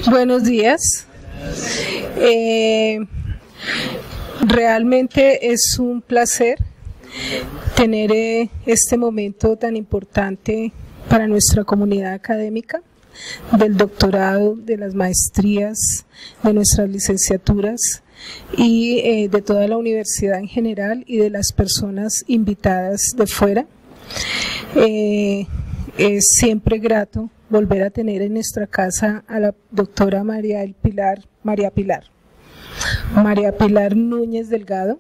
Buenos días. Realmente es un placer tener este momento tan importante para nuestra comunidad académica, del doctorado, de las maestrías, de nuestras licenciaturas y de toda la universidad en general y de las personas invitadas de fuera. Es siempre grato volver a tener en nuestra casa a la doctora María Pilar Núñez Delgado,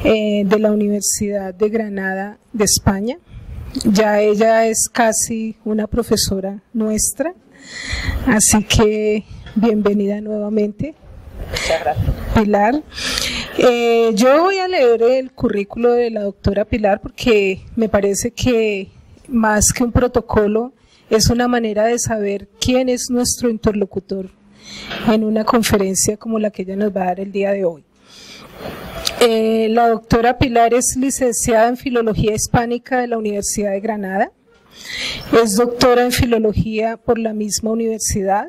de la Universidad de Granada de España. Ya ella es casi una profesora nuestra, así que bienvenida nuevamente. Muchas gracias. Pilar. Yo voy a leer el currículo de la doctora Pilar porque me parece que más que un protocolo es una manera de saber quién es nuestro interlocutor en una conferencia como la que ella nos va a dar el día de hoy. La doctora Pilar es licenciada en Filología Hispánica de la Universidad de Granada, es doctora en Filología por la misma universidad,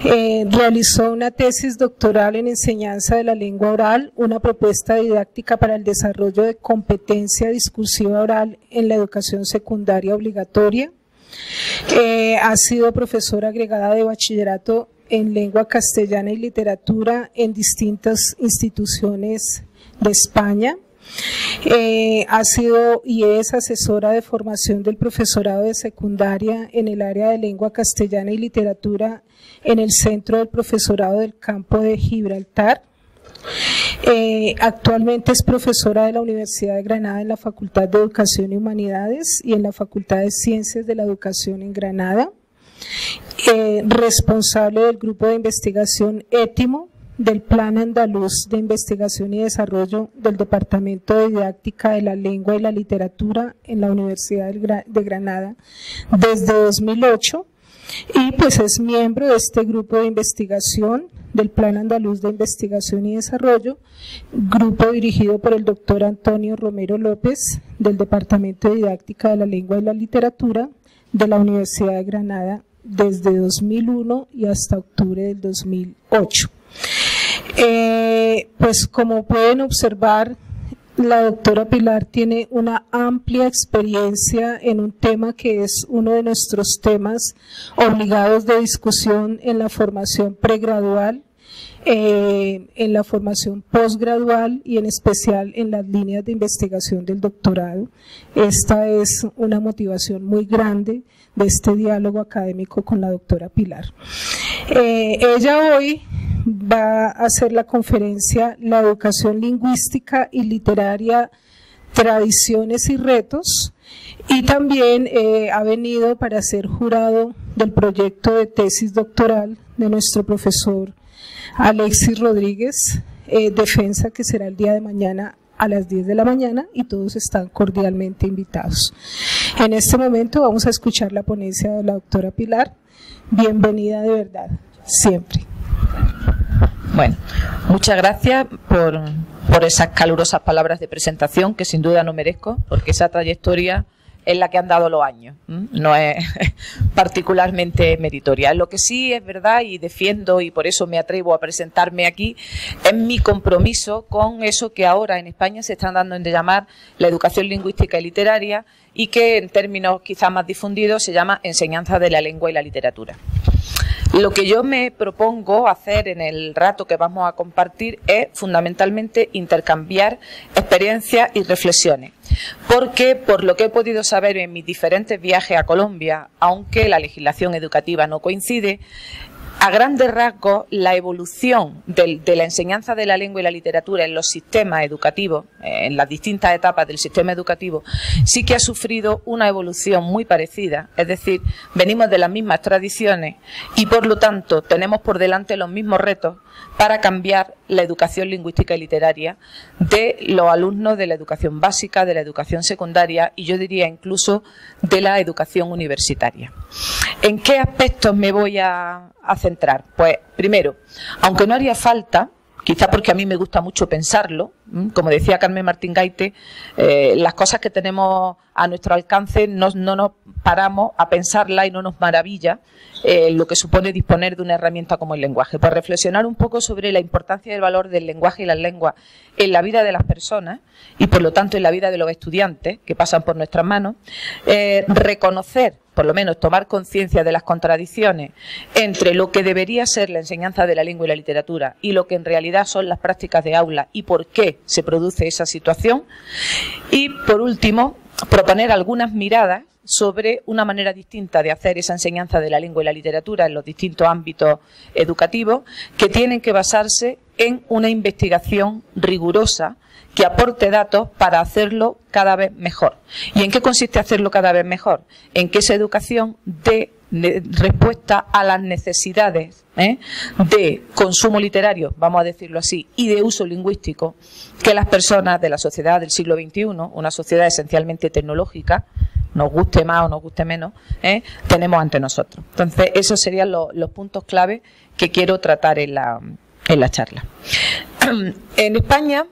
realizó una tesis doctoral en enseñanza de la lengua oral, una propuesta didáctica para el desarrollo de competencia discursiva oral en la educación secundaria obligatoria, ha sido profesora agregada de bachillerato en lengua castellana y literatura en distintas instituciones de España. Ha sido y es asesora de formación del profesorado de secundaria en el área de lengua castellana y literatura en el Centro del Profesorado del Campo de Gibraltar. Actualmente es profesora de la Universidad de Granada en la Facultad de Educación y Humanidades y en la Facultad de Ciencias de la Educación en Granada. Responsable del grupo de investigación Étimo del Plan Andaluz de Investigación y Desarrollo del Departamento de Didáctica de la Lengua y la Literatura en la Universidad de Granada desde 2008 y pues es miembro de este grupo de investigación del Plan Andaluz de Investigación y Desarrollo, grupo dirigido por el doctor Antonio Romero López del Departamento de Didáctica de la Lengua y la Literatura de la Universidad de Granada desde 2001 y hasta octubre del 2008. Pues como pueden observar, la doctora Pilar tiene una amplia experiencia en un tema que es uno de nuestros temas obligados de discusión en la formación pregradual, en la formación posgradual y en especial en las líneas de investigación del doctorado. Esta es una motivación muy grande de este diálogo académico con la doctora Pilar. Ella hoy va a hacer la conferencia La educación lingüística y literaria, tradiciones y retos, y también ha venido para ser jurado del proyecto de tesis doctoral de nuestro profesor Alexis Rodríguez, defensa que será el día de mañana a las 10 de la mañana y todos están cordialmente invitados. En este momento vamos a escuchar la ponencia de la doctora Pilar. Bienvenida de verdad, siempre. Bueno, muchas gracias por esas calurosas palabras de presentación que sin duda no merezco, porque esa trayectoria es la que han dado los años, no es particularmente meritoria. Lo que sí es verdad y defiendo, y por eso me atrevo a presentarme aquí, es mi compromiso con eso que ahora en España se están dando en de llamar la educación lingüística y literaria y que en términos quizás más difundidos se llama enseñanza de la lengua y la literatura. Lo que yo me propongo hacer en el rato que vamos a compartir es fundamentalmente intercambiar experiencias y reflexiones, porque por lo que he podido saber en mis diferentes viajes a Colombia, aunque la legislación educativa no coincide, a grandes rasgos la evolución de la enseñanza de la lengua y la literatura en los sistemas educativos, en las distintas etapas del sistema educativo, sí que ha sufrido una evolución muy parecida, es decir, venimos de las mismas tradiciones y por lo tanto tenemos por delante los mismos retos para cambiar la educación lingüística y literaria de los alumnos de la educación básica, de la educación secundaria y yo diría incluso de la educación universitaria. ¿En qué aspectos me voy a centrar? Pues primero, aunque no haría falta, quizá porque a mí me gusta mucho pensarlo, Como decía Carmen Martín Gaite, las cosas que tenemos a nuestro alcance no nos paramos a pensarla y no nos maravilla lo que supone disponer de una herramienta como el lenguaje. Pues reflexionar un poco sobre la importancia y el valor del lenguaje y las lenguas en la vida de las personas y, por lo tanto, en la vida de los estudiantes que pasan por nuestras manos, reconocer, por lo menos tomar conciencia de las contradicciones entre lo que debería ser la enseñanza de la lengua y la literatura y lo que en realidad son las prácticas de aula y por qué se produce esa situación. Y, por último, proponer algunas miradas sobre una manera distinta de hacer esa enseñanza de la lengua y la literatura en los distintos ámbitos educativos, que tienen que basarse en una investigación rigurosa que aporte datos para hacerlo cada vez mejor. ¿Y en qué consiste hacerlo cada vez mejor? En que esa educación dé respuesta a las necesidades de consumo literario, vamos a decirlo así, y de uso lingüístico que las personas de la sociedad del siglo XXI, una sociedad esencialmente tecnológica, nos guste más o nos guste menos, tenemos ante nosotros. Entonces, esos serían los puntos clave que quiero tratar en la charla. En España,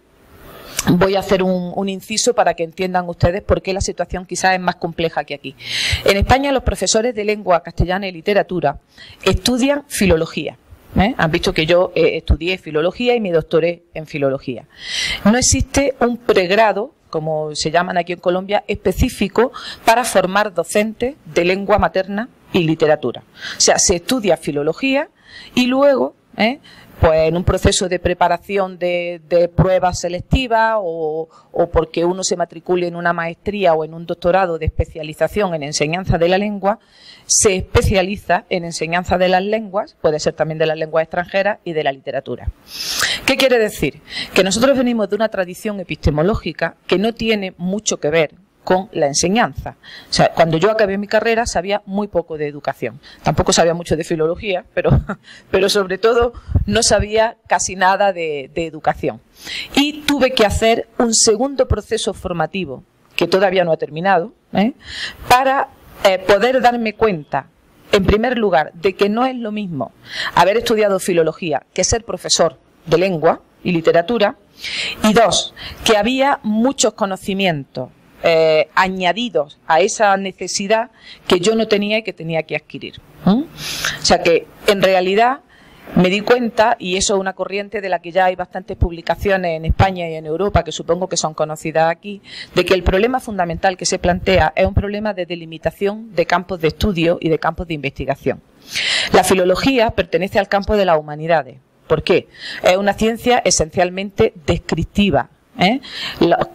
voy a hacer un inciso para que entiendan ustedes por qué la situación quizás es más compleja que aquí. En España, los profesores de lengua castellana y literatura estudian filología. Han visto que yo estudié filología y me doctoré en filología. No existe un pregrado, como se llaman aquí en Colombia, específico para formar docentes de lengua materna y literatura. O sea, se estudia filología y luego, pues en un proceso de preparación de pruebas selectivas o porque uno se matricule en una maestría o en un doctorado de especialización en enseñanza de la lengua, se especializa en enseñanza de las lenguas, puede ser también de las lenguas extranjeras y de la literatura. ¿Qué quiere decir? Que nosotros venimos de una tradición epistemológica que no tiene mucho que ver con la enseñanza. O sea, cuando yo acabé mi carrera sabía muy poco de educación. Tampoco sabía mucho de filología, pero sobre todo no sabía casi nada de educación. Y tuve que hacer un segundo proceso formativo, que todavía no ha terminado, para poder darme cuenta, en primer lugar, de que no es lo mismo haber estudiado filología que ser profesor de lengua y literatura, y dos, que había muchos conocimientos añadidos a esa necesidad que yo no tenía y que tenía que adquirir. O sea que, en realidad, me di cuenta, y eso es una corriente de la que ya hay bastantes publicaciones en España y en Europa, que supongo que son conocidas aquí, de que el problema fundamental que se plantea es un problema de delimitación de campos de estudio y de campos de investigación. La filología pertenece al campo de las humanidades. ¿Por qué? Es una ciencia esencialmente descriptiva.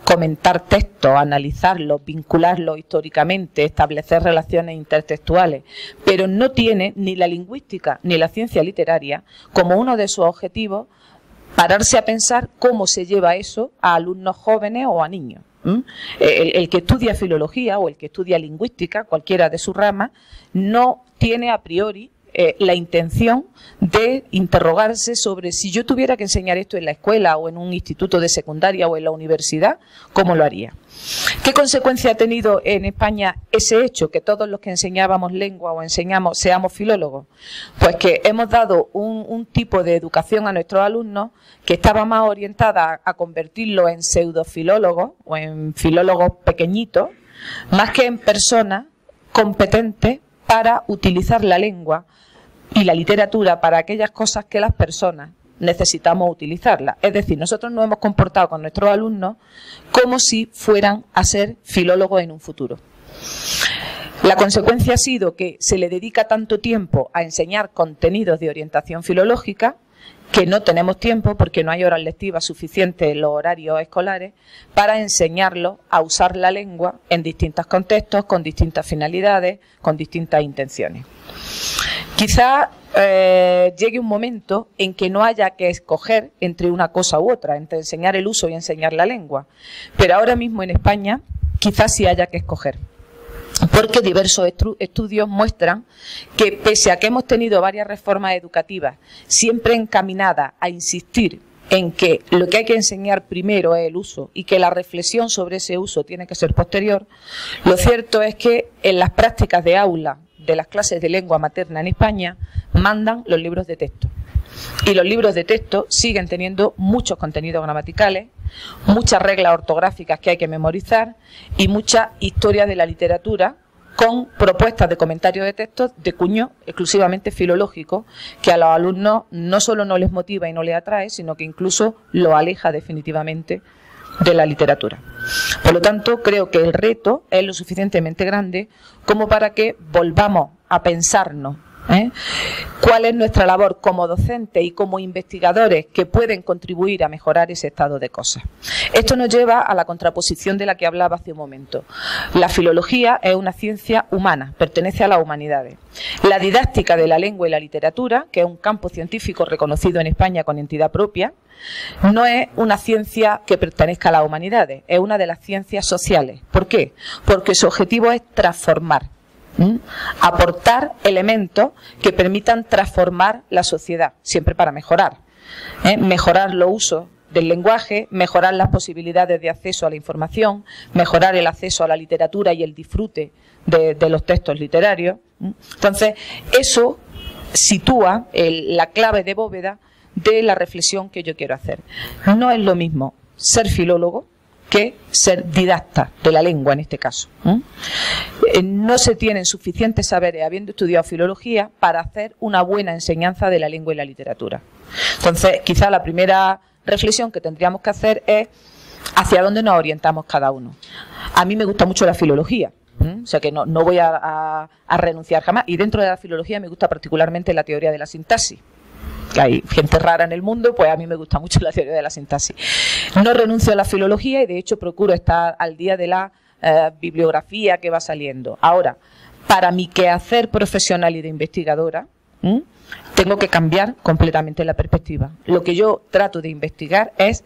Comentar textos, analizarlos, vincularlos históricamente, establecer relaciones intertextuales, pero no tiene ni la lingüística ni la ciencia literaria como uno de sus objetivos pararse a pensar cómo se lleva eso a alumnos jóvenes o a niños. El que estudia filología o el que estudia lingüística, cualquiera de sus ramas, no tiene a priori la intención de interrogarse sobre si yo tuviera que enseñar esto en la escuela o en un instituto de secundaria o en la universidad, ¿cómo lo haría? ¿Qué consecuencia ha tenido en España ese hecho, que todos los que enseñábamos lengua o enseñamos seamos filólogos? Pues que hemos dado un tipo de educación a nuestros alumnos que estaba más orientada a convertirlos en pseudofilólogos o en filólogos pequeñitos, más que en personas competentes para utilizar la lengua y la literatura para aquellas cosas que las personas necesitamos utilizarlas. Es decir, nosotros nos hemos comportado con nuestros alumnos como si fueran a ser filólogos en un futuro. La consecuencia ha sido que se le dedica tanto tiempo a enseñar contenidos de orientación filológica que no tenemos tiempo, porque no hay horas lectivas suficientes en los horarios escolares, para enseñarlos a usar la lengua en distintos contextos, con distintas finalidades, con distintas intenciones. Quizá llegue un momento en que no haya que escoger entre una cosa u otra, entre enseñar el uso y enseñar la lengua, pero ahora mismo en España quizás sí haya que escoger. Porque diversos estudios muestran que, pese a que hemos tenido varias reformas educativas, siempre encaminadas a insistir en que lo que hay que enseñar primero es el uso y que la reflexión sobre ese uso tiene que ser posterior, lo cierto es que en las prácticas de aula de las clases de lengua materna en España mandan los libros de texto. Y los libros de texto siguen teniendo muchos contenidos gramaticales, muchas reglas ortográficas que hay que memorizar y mucha historia de la literatura, con propuestas de comentarios de textos de cuño exclusivamente filológico, que a los alumnos no solo no les motiva y no les atrae, sino que incluso los aleja definitivamente de la literatura. Por lo tanto, creo que el reto es lo suficientemente grande como para que volvamos a pensarnos cuál es nuestra labor como docentes y como investigadores que pueden contribuir a mejorar ese estado de cosas. Esto nos lleva a la contraposición de la que hablaba hace un momento. La filología es una ciencia humana, pertenece a las humanidades. La didáctica de la lengua y la literatura, que es un campo científico reconocido en España con entidad propia, no es una ciencia que pertenezca a las humanidades, es una de las ciencias sociales. ¿Por qué? Porque su objetivo es transformar. Aportar elementos que permitan transformar la sociedad, siempre para mejorar. Mejorar los usos del lenguaje, mejorar las posibilidades de acceso a la información, mejorar el acceso a la literatura y el disfrute de los textos literarios. Entonces, eso sitúa la clave de bóveda de la reflexión que yo quiero hacer. No es lo mismo ser filólogo que ser didacta de la lengua en este caso. No se tienen suficientes saberes, habiendo estudiado filología, para hacer una buena enseñanza de la lengua y la literatura. Entonces, quizá la primera reflexión que tendríamos que hacer es hacia dónde nos orientamos cada uno. A mí me gusta mucho la filología, o sea que no voy a renunciar jamás, y dentro de la filología me gusta particularmente la teoría de la sintaxis. Hay gente rara en el mundo, pues a mí me gusta mucho la teoría de la sintaxis. No renuncio a la filología y de hecho procuro estar al día de la bibliografía que va saliendo. Ahora, para mi quehacer profesional y de investigadora, tengo que cambiar completamente la perspectiva. Lo que yo trato de investigar es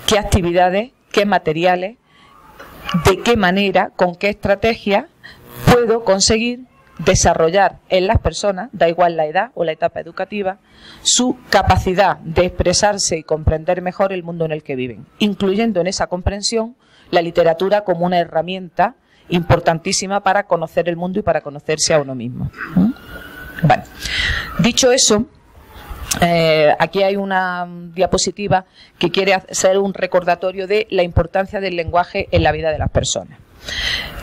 qué actividades, qué materiales, de qué manera, con qué estrategia puedo conseguir desarrollar en las personas, da igual la edad o la etapa educativa, su capacidad de expresarse y comprender mejor el mundo en el que viven, incluyendo en esa comprensión la literatura como una herramienta importantísima para conocer el mundo y para conocerse a uno mismo. Bueno, dicho eso, aquí hay una diapositiva que quiere hacer un recordatorio de la importancia del lenguaje en la vida de las personas.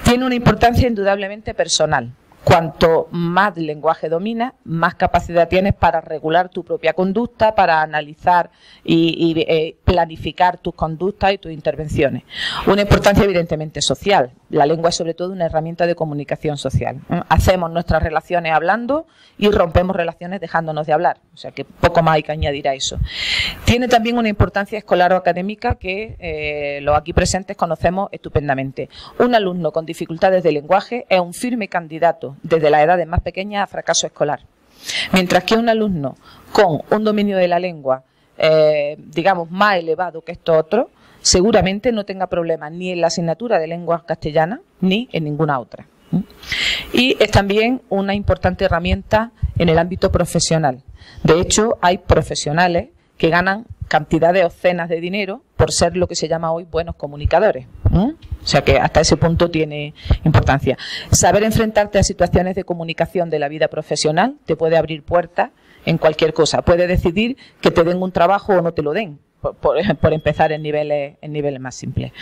Tiene una importancia indudablemente personal. Cuanto más lenguaje dominas, más capacidad tienes para regular tu propia conducta, para analizar y planificar tus conductas y tus intervenciones. Una importancia evidentemente social. La lengua es sobre todo una herramienta de comunicación social. Hacemos nuestras relaciones hablando y rompemos relaciones dejándonos de hablar. O sea que poco más hay que añadir a eso. Tiene también una importancia escolar o académica que los aquí presentes conocemos estupendamente. Un alumno con dificultades de lenguaje es un firme candidato desde las edades más pequeñas a fracaso escolar. Mientras que un alumno con un dominio de la lengua, digamos, más elevado que estos otros, seguramente no tenga problemas ni en la asignatura de lengua castellana ni en ninguna otra. Y es también una importante herramienta en el ámbito profesional. De hecho, hay profesionales que ganan cantidades obscenas de dinero por ser lo que se llama hoy buenos comunicadores. O sea que hasta ese punto tiene importancia. Saber enfrentarte a situaciones de comunicación de la vida profesional te puede abrir puertas en cualquier cosa. Puede decidir que te den un trabajo o no te lo den, por empezar en niveles más simples.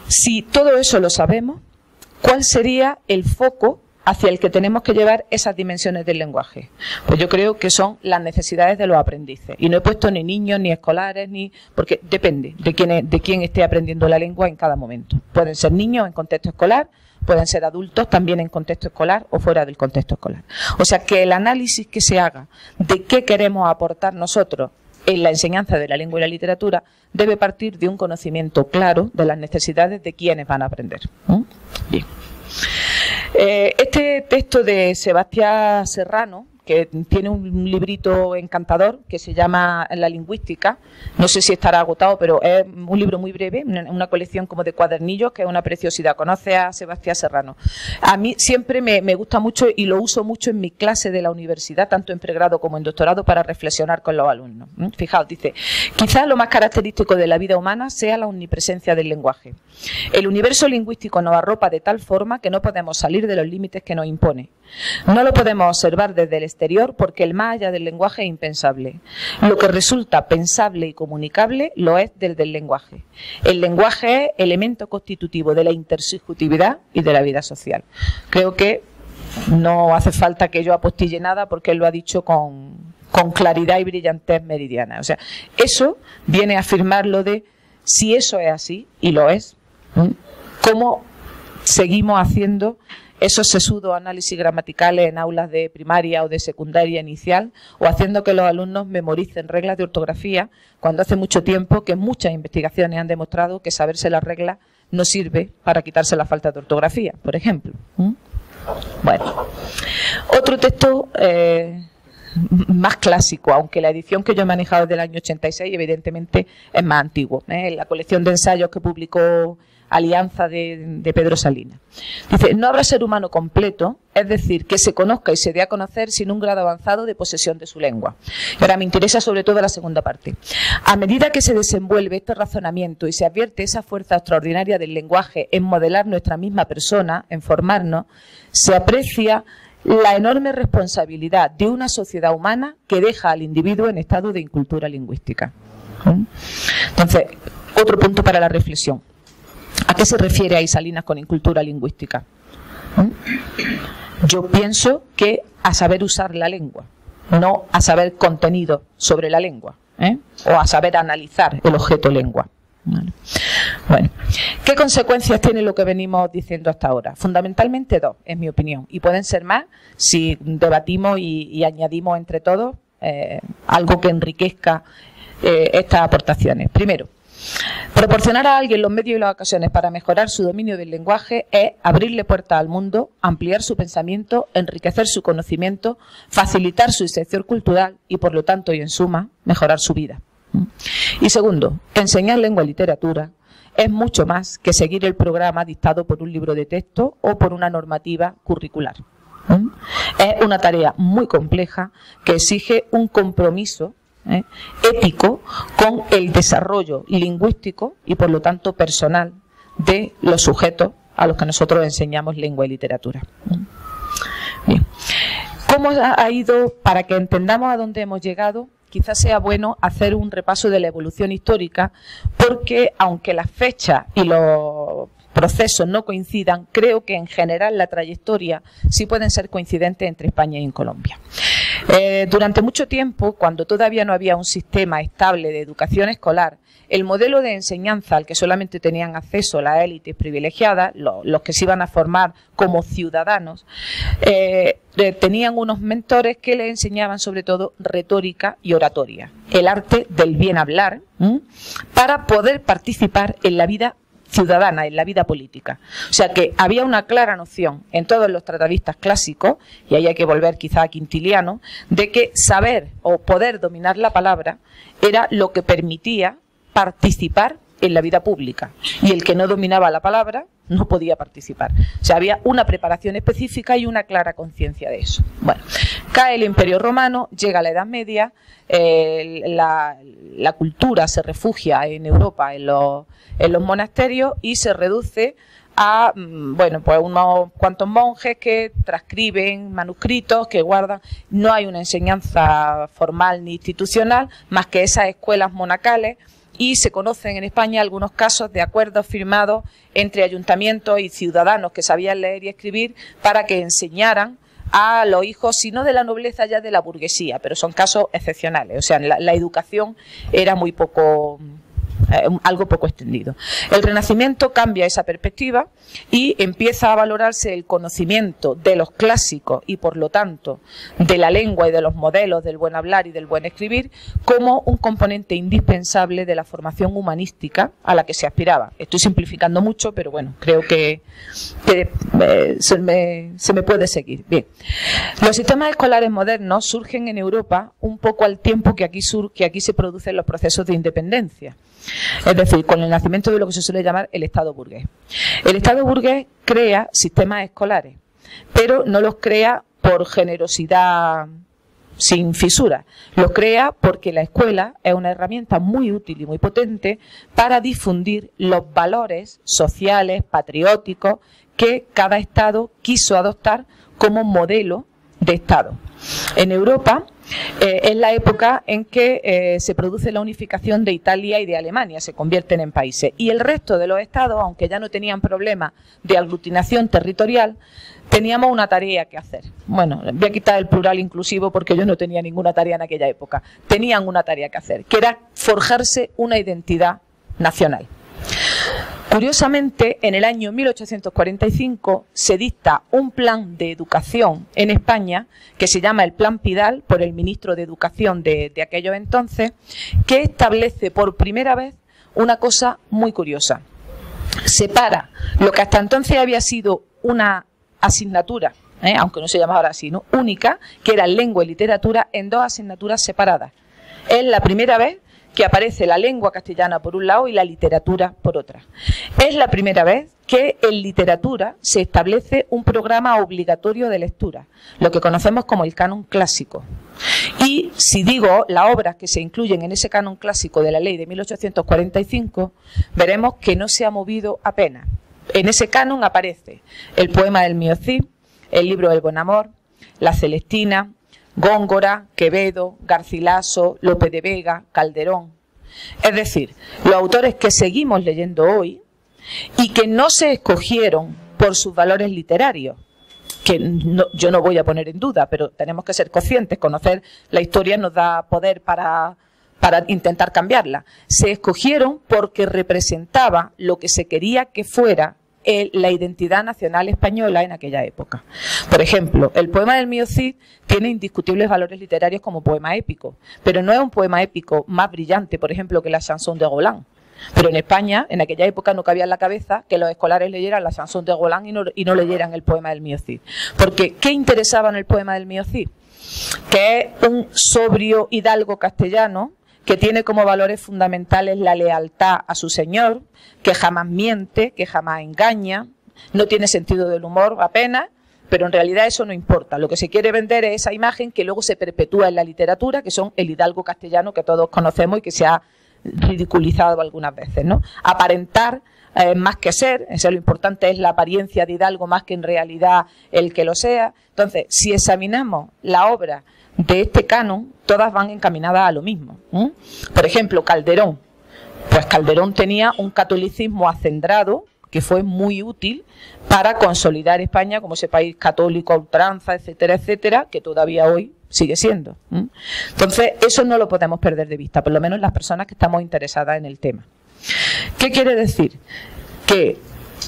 Si todo eso lo sabemos, ¿cuál sería el foco hacia el que tenemos que llevar esas dimensiones del lenguaje? Pues yo creo que son las necesidades de los aprendices. Y no he puesto ni niños, ni escolares, porque depende de quién esté aprendiendo la lengua en cada momento. Pueden ser niños en contexto escolar, pueden ser adultos también en contexto escolar o fuera del contexto escolar. O sea que el análisis que se haga de qué queremos aportar nosotros en la enseñanza de la lengua y la literatura debe partir de un conocimiento claro de las necesidades de quienes van a aprender. Bien. Este texto de Sebastián Serrano, que tiene un librito encantador que se llama La lingüística, no sé si estará agotado, pero es un libro muy breve, una colección como de cuadernillos, que es una preciosidad. Conoce a Sebastián Serrano. A mí siempre me gusta mucho y lo uso mucho en mi clase de la universidad, tanto en pregrado como en doctorado, para reflexionar con los alumnos. Fijaos, dice, quizás lo más característico de la vida humana sea la omnipresencia del lenguaje. El universo lingüístico nos arropa de tal forma que no podemos salir de los límites que nos impone. No lo podemos observar desde el exterior, porque el más allá del lenguaje es impensable. Lo que resulta pensable y comunicable lo es desde el lenguaje. El lenguaje es elemento constitutivo de la intersubjetividad y de la vida social. Creo que no hace falta que yo apostille nada porque él lo ha dicho con claridad y brillantez meridiana. O sea, eso viene a afirmar lo de si eso es así, y lo es, ¿cómo seguimos haciendo esos sesudos análisis gramaticales en aulas de primaria o de secundaria inicial, o haciendo que los alumnos memoricen reglas de ortografía, cuando hace mucho tiempo que muchas investigaciones han demostrado que saberse las reglas no sirve para quitarse la falta de ortografía, por ejemplo? Bueno, otro texto más clásico, aunque la edición que yo he manejado es del año 86, evidentemente es más antiguo, la colección de ensayos que publicó Alianza de Pedro Salinas. Dice: no habrá ser humano completo, es decir, que se conozca y se dé a conocer sin un grado avanzado de posesión de su lengua. Y ahora me interesa sobre todo la segunda parte. A medida que se desenvuelve este razonamiento y se advierte esa fuerza extraordinaria del lenguaje en modelar nuestra misma persona, en formarnos, se aprecia la enorme responsabilidad de una sociedad humana que deja al individuo en estado de incultura lingüística. Entonces, otro punto para la reflexión. ¿A qué se refiere ahí Salinas con incultura lingüística? Yo pienso que a saber usar la lengua, no a saber contenido sobre la lengua, o a saber analizar el objeto lengua. Bueno, ¿qué consecuencias tiene lo que venimos diciendo hasta ahora? Fundamentalmente dos, en mi opinión, y pueden ser más si debatimos y añadimos entre todos algo que enriquezca estas aportaciones. Primero, proporcionar a alguien los medios y las ocasiones para mejorar su dominio del lenguaje es abrirle puertas al mundo, ampliar su pensamiento, enriquecer su conocimiento, facilitar su inserción cultural y, por lo tanto, y en suma, mejorar su vida. Y segundo, enseñar lengua y literatura es mucho más que seguir el programa dictado por un libro de texto o por una normativa curricular. Es una tarea muy compleja que exige un compromiso ético con el desarrollo lingüístico y, por lo tanto, personal de los sujetos a los que nosotros enseñamos lengua y literatura. Bien. ¿Cómo ha ido? Para que entendamos a dónde hemos llegado, quizás sea bueno hacer un repaso de la evolución histórica, porque aunque las fechas y los procesos no coincidan, creo que en general la trayectoria sí pueden ser coincidentes entre España y Colombia. Durante mucho tiempo, cuando todavía no había un sistema estable de educación escolar, el modelo de enseñanza al que solamente tenían acceso las élites privilegiadas, los que se iban a formar como ciudadanos, tenían unos mentores que les enseñaban sobre todo retórica y oratoria, el arte del bien hablar, para poder participar en la vida ciudadana, en la vida política. O sea que había una clara noción en todos los tratadistas clásicos, y ahí hay que volver quizá a Quintiliano, de que saber o poder dominar la palabra era lo que permitía participar en la vida pública, y el que no dominaba la palabra no podía participar. O sea, había una preparación específica y una clara conciencia de eso. Bueno, cae el Imperio Romano, llega la Edad Media, la cultura se refugia en Europa en los monasterios y se reduce a, bueno, pues unos cuantos monjes que transcriben manuscritos, que guardan. No hay una enseñanza formal ni institucional, más que esas escuelas monacales, y se conocen en España algunos casos de acuerdos firmados entre ayuntamientos y ciudadanos que sabían leer y escribir para que enseñaran a los hijos, si no de la nobleza, ya de la burguesía, pero son casos excepcionales. O sea, la educación era muy poco, algo poco extendido. El Renacimiento cambia esa perspectiva y empieza a valorarse el conocimiento de los clásicos y, por lo tanto, de la lengua y de los modelos del buen hablar y del buen escribir como un componente indispensable de la formación humanística a la que se aspiraba. Estoy simplificando mucho, pero bueno, creo que se me puede seguir. Bien. Los sistemas escolares modernos surgen en Europa un poco al tiempo que aquí se producen los procesos de independencia. Es decir, con el nacimiento de lo que se suele llamar el Estado burgués. El Estado burgués crea sistemas escolares, pero no los crea por generosidad sin fisuras. Los crea porque la escuela es una herramienta muy útil y muy potente para difundir los valores sociales, patrióticos, que cada Estado quiso adoptar como modelo de Estado. En Europa es la época en que se produce la unificación de Italia y de Alemania, se convierten en países. Y el resto de los estados, aunque ya no tenían problemas de aglutinación territorial, teníamos una tarea que hacer. Bueno, voy a quitar el plural inclusivo porque yo no tenía ninguna tarea en aquella época. Tenían una tarea que hacer, que era forjarse una identidad nacional. Curiosamente, en el año 1845 se dicta un plan de educación en España que se llama el Plan Pidal, por el ministro de Educación de aquellos entonces, que establece por primera vez una cosa muy curiosa. Separa lo que hasta entonces había sido una asignatura, aunque no se llamaba ahora así, ¿no?, única, que era lengua y literatura, en dos asignaturas separadas. Es la primera vez que aparece la lengua castellana por un lado y la literatura por otra. Es la primera vez que en literatura se establece un programa obligatorio de lectura, lo que conocemos como el canon clásico. Y si digo las obras que se incluyen en ese canon clásico de la ley de 1845, veremos que no se ha movido apenas. En ese canon aparece el poema del Mío Cid, el libro del Buen Amor, la Celestina, Góngora, Quevedo, Garcilaso, Lope de Vega, Calderón. Es decir, los autores que seguimos leyendo hoy y que no se escogieron por sus valores literarios, que yo no voy a poner en duda, pero tenemos que ser conscientes, conocer la historia nos da poder para intentar cambiarla. Se escogieron porque representaba lo que se quería que fuera la identidad nacional española en aquella época. Por ejemplo, el poema del Mío Cid tiene indiscutibles valores literarios como poema épico, pero no es un poema épico más brillante, por ejemplo, que la chanson de Roland. Pero en España, en aquella época, no cabía en la cabeza que los escolares leyeran la chanson de Roland y no leyeran el poema del Mío Cid. Porque, ¿qué interesaba en el poema del Mío Cid? Que es un sobrio hidalgo castellano que tiene como valores fundamentales la lealtad a su señor, que jamás miente, que jamás engaña, no tiene sentido del humor apenas, pero en realidad eso no importa. Lo que se quiere vender es esa imagen que luego se perpetúa en la literatura, que son el hidalgo castellano que todos conocemos y que se ha ridiculizado algunas veces, ¿no? Aparentar más que ser, eso lo importante es la apariencia de hidalgo más que en realidad el que lo sea. Entonces, si examinamos la obra de este canon, todas van encaminadas a lo mismo. Por ejemplo, Calderón. Pues Calderón tenía un catolicismo acendrado que fue muy útil para consolidar España como ese país católico a ultranza, etcétera, etcétera, que todavía hoy sigue siendo. Entonces, eso no lo podemos perder de vista, por lo menos las personas que estamos interesadas en el tema. ¿Qué quiere decir? Que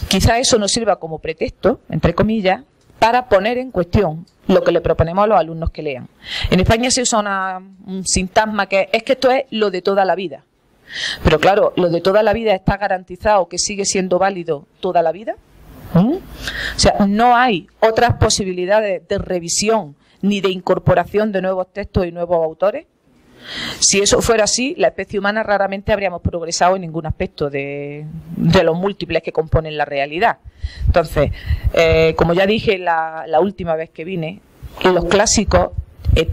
quizá eso nos sirva como pretexto, entre comillas, para poner en cuestión lo que le proponemos a los alumnos que lean. En España se usa un sintagma que es que esto es lo de toda la vida. Pero claro, lo de toda la vida está garantizado que sigue siendo válido toda la vida. O sea, no hay otras posibilidades de revisión ni de incorporación de nuevos textos y nuevos autores. Si eso fuera así, la especie humana raramente habríamos progresado en ningún aspecto de los múltiples que componen la realidad. Entonces, como ya dije la última vez que vine, los clásicos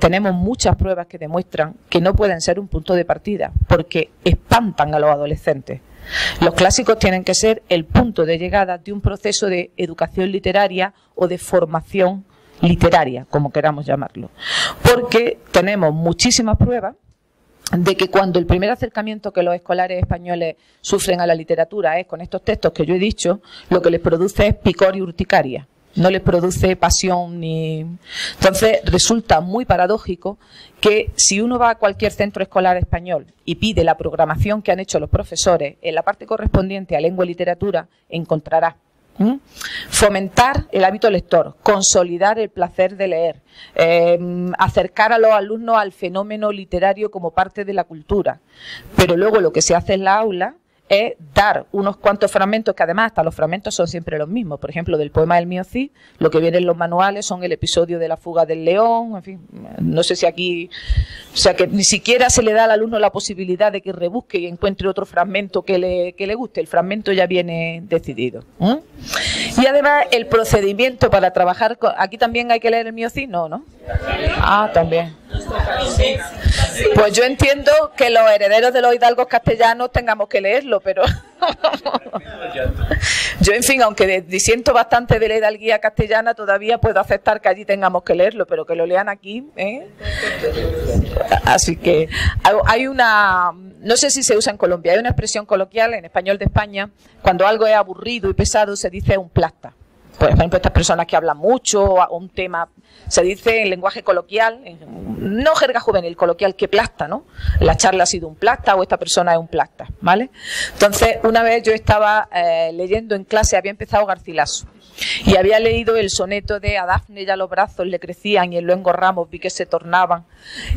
tenemos muchas pruebas que demuestran que no pueden ser un punto de partida, porque espantan a los adolescentes. Los clásicos tienen que ser el punto de llegada de un proceso de educación literaria o de formación literaria, como queramos llamarlo, porque tenemos muchísimas pruebas de que cuando el primer acercamiento que los escolares españoles sufren a la literatura es con estos textos que yo he dicho, lo que les produce es picor y urticaria, no les produce pasión ni... Entonces resulta muy paradójico que si uno va a cualquier centro escolar español y pide la programación que han hecho los profesores, en la parte correspondiente a lengua y literatura encontrará fomentar el hábito lector, consolidar el placer de leer, acercar a los alumnos al fenómeno literario como parte de la cultura. Pero luego lo que se hace en la aula es dar unos cuantos fragmentos, que además hasta los fragmentos son siempre los mismos. Por ejemplo, del poema del Mío Cid, lo que viene en los manuales son el episodio de la fuga del león, en fin, no sé si aquí, o sea, que ni siquiera se le da al alumno la posibilidad de que rebusque y encuentre otro fragmento que le guste, el fragmento ya viene decidido. Y además el procedimiento para trabajar, aquí también hay que leer el Mío Cid, ¿no? Ah, también. Pues yo entiendo que los herederos de los hidalgos castellanos tengamos que leerlo, pero Yo, en fin, aunque disiento bastante de la hidalguía castellana, todavía puedo aceptar que allí tengamos que leerlo, pero que lo lean aquí, ¿eh? Así que hay una, no sé si se usa en Colombia, hay una expresión coloquial en español de España, cuando algo es aburrido y pesado se dice un plasta. Por ejemplo, estas personas que hablan mucho o un tema, se dice en lenguaje coloquial, no jerga juvenil, coloquial, que plasta, ¿no? La charla ha sido un plasta o esta persona es un plasta, ¿vale? Entonces, una vez yo estaba leyendo en clase, había empezado Garcilaso, y había leído el soneto de a Dafne ya los brazos le crecían y en luengos ramos vi que se tornaban,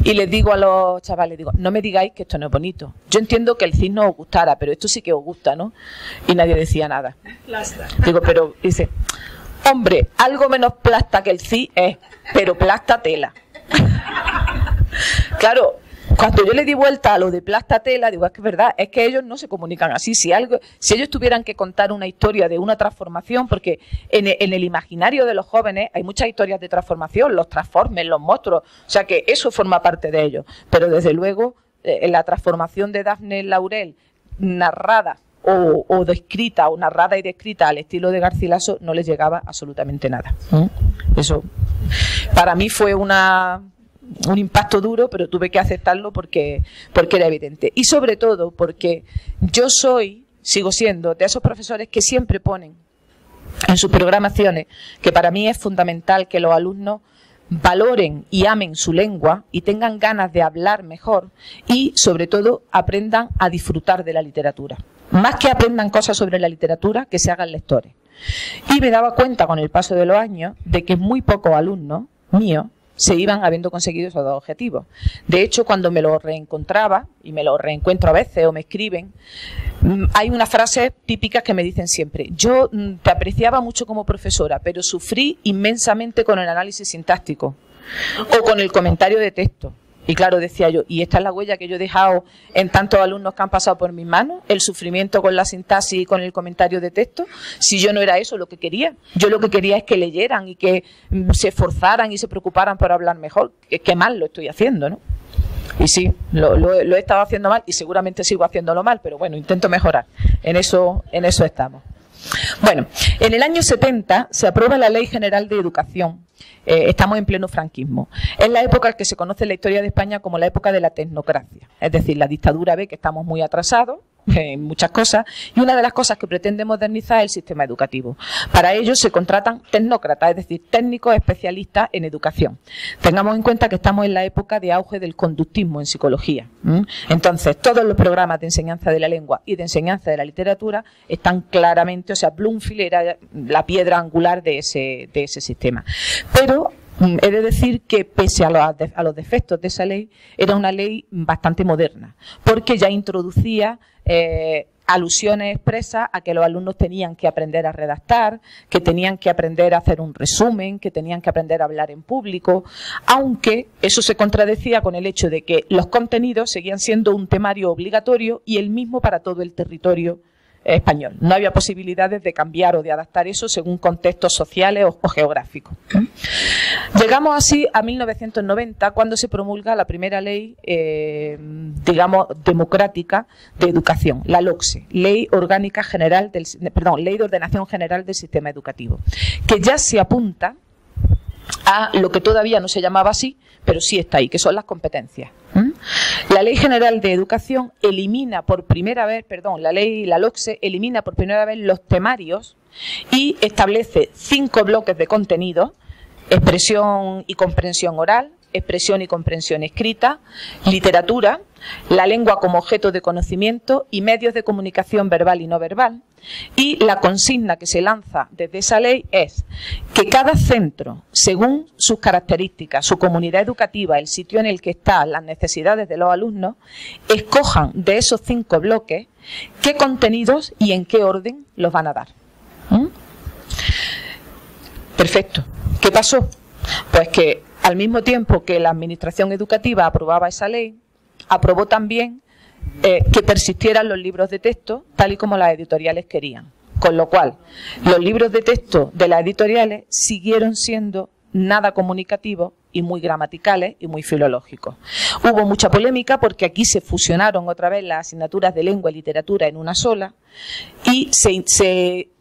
y les digo a los chavales, digo, no me digáis que esto no es bonito. Yo entiendo que el cid no os gustara, pero esto sí que os gusta, ¿no? Y nadie decía nada. Digo, pero, dice, hombre, algo menos plasta que el cid es, pero plasta tela. Claro, cuando yo le di vuelta a lo de plasta tela, digo, es que es verdad, es que ellos no se comunican así. Si ellos tuvieran que contar una historia de una transformación, porque en el imaginario de los jóvenes hay muchas historias de transformación, los transformes, los monstruos, o sea que eso forma parte de ellos. Pero desde luego, la transformación de Dafne Laurel, narrada o descrita, o narrada y descrita al estilo de Garcilaso, no les llegaba absolutamente nada. Eso para mí fue un impacto duro, pero tuve que aceptarlo porque era evidente. Y sobre todo porque yo sigo siendo de esos profesores que siempre ponen en sus programaciones que para mí es fundamental que los alumnos valoren y amen su lengua y tengan ganas de hablar mejor y sobre todo aprendan a disfrutar de la literatura. Más que aprendan cosas sobre la literatura, que se hagan lectores. Y me daba cuenta con el paso de los años de que muy pocos alumnos míos se iban habiendo conseguido esos dos objetivos. De hecho, cuando me lo reencontraba, y me lo reencuentro a veces o me escriben, hay unas frases típicas que me dicen siempre: yo te apreciaba mucho como profesora, pero sufrí inmensamente con el análisis sintáctico o con el comentario de texto. Y claro, decía yo, y esta es la huella que yo he dejado en tantos alumnos que han pasado por mis manos, el sufrimiento con la sintaxis y con el comentario de texto. Si yo no era eso lo que quería, yo lo que quería es que leyeran y que se esforzaran y se preocuparan por hablar mejor. Qué mal lo estoy haciendo, ¿no? Y sí, lo he estado haciendo mal y seguramente sigo haciéndolo mal, pero bueno, intento mejorar. En eso estamos. Bueno, en el año 70 se aprueba la Ley General de Educación. Estamos en pleno franquismo. Es la época que se conoce en la historia de España como la época de la tecnocracia. Es decir, la dictadura ve que estamos muy atrasados en muchas cosas y una de las cosas que pretende modernizar es el sistema educativo. Para ello se contratan tecnócratas, es decir, técnicos especialistas en educación. Tengamos en cuenta que estamos en la época de auge del conductismo en psicología. Entonces, todos los programas de enseñanza de la lengua y de enseñanza de la literatura están claramente, o sea, Bloomfield era la piedra angular de ese sistema. Pero he de decir que pese a los defectos de esa ley, era una ley bastante moderna, porque ya introducía alusiones expresas a que los alumnos tenían que aprender a redactar, que tenían que aprender a hacer un resumen, que tenían que aprender a hablar en público, aunque eso se contradecía con el hecho de que los contenidos seguían siendo un temario obligatorio y el mismo para todo el territorio español. No había posibilidades de cambiar o de adaptar eso según contextos sociales o geográficos. Llegamos así a 1990, cuando se promulga la primera ley, digamos, democrática de educación, la LOCSE, Ley de Ordenación General del Sistema Educativo, que ya se apunta a lo que todavía no se llamaba así, pero sí está ahí, que son las competencias. La Ley General de Educación elimina por primera vez, la LOCSE elimina por primera vez los temarios y establece 5 bloques de contenido: expresión y comprensión oral, expresión y comprensión escrita, literatura, la lengua como objeto de conocimiento y medios de comunicación verbal y no verbal. Y la consigna que se lanza desde esa ley es que cada centro, según sus características, su comunidad educativa, el sitio en el que está, las necesidades de los alumnos, escojan de esos 5 bloques qué contenidos y en qué orden los van a dar. Perfecto. ¿Qué pasó? Pues que al mismo tiempo que la Administración Educativa aprobaba esa ley, aprobó también que persistieran los libros de texto tal y como las editoriales querían. Con lo cual, los libros de texto de las editoriales siguieron siendo nada comunicativos y muy gramaticales y muy filológicos. Hubo mucha polémica porque aquí se fusionaron otra vez las asignaturas de lengua y literatura en una sola y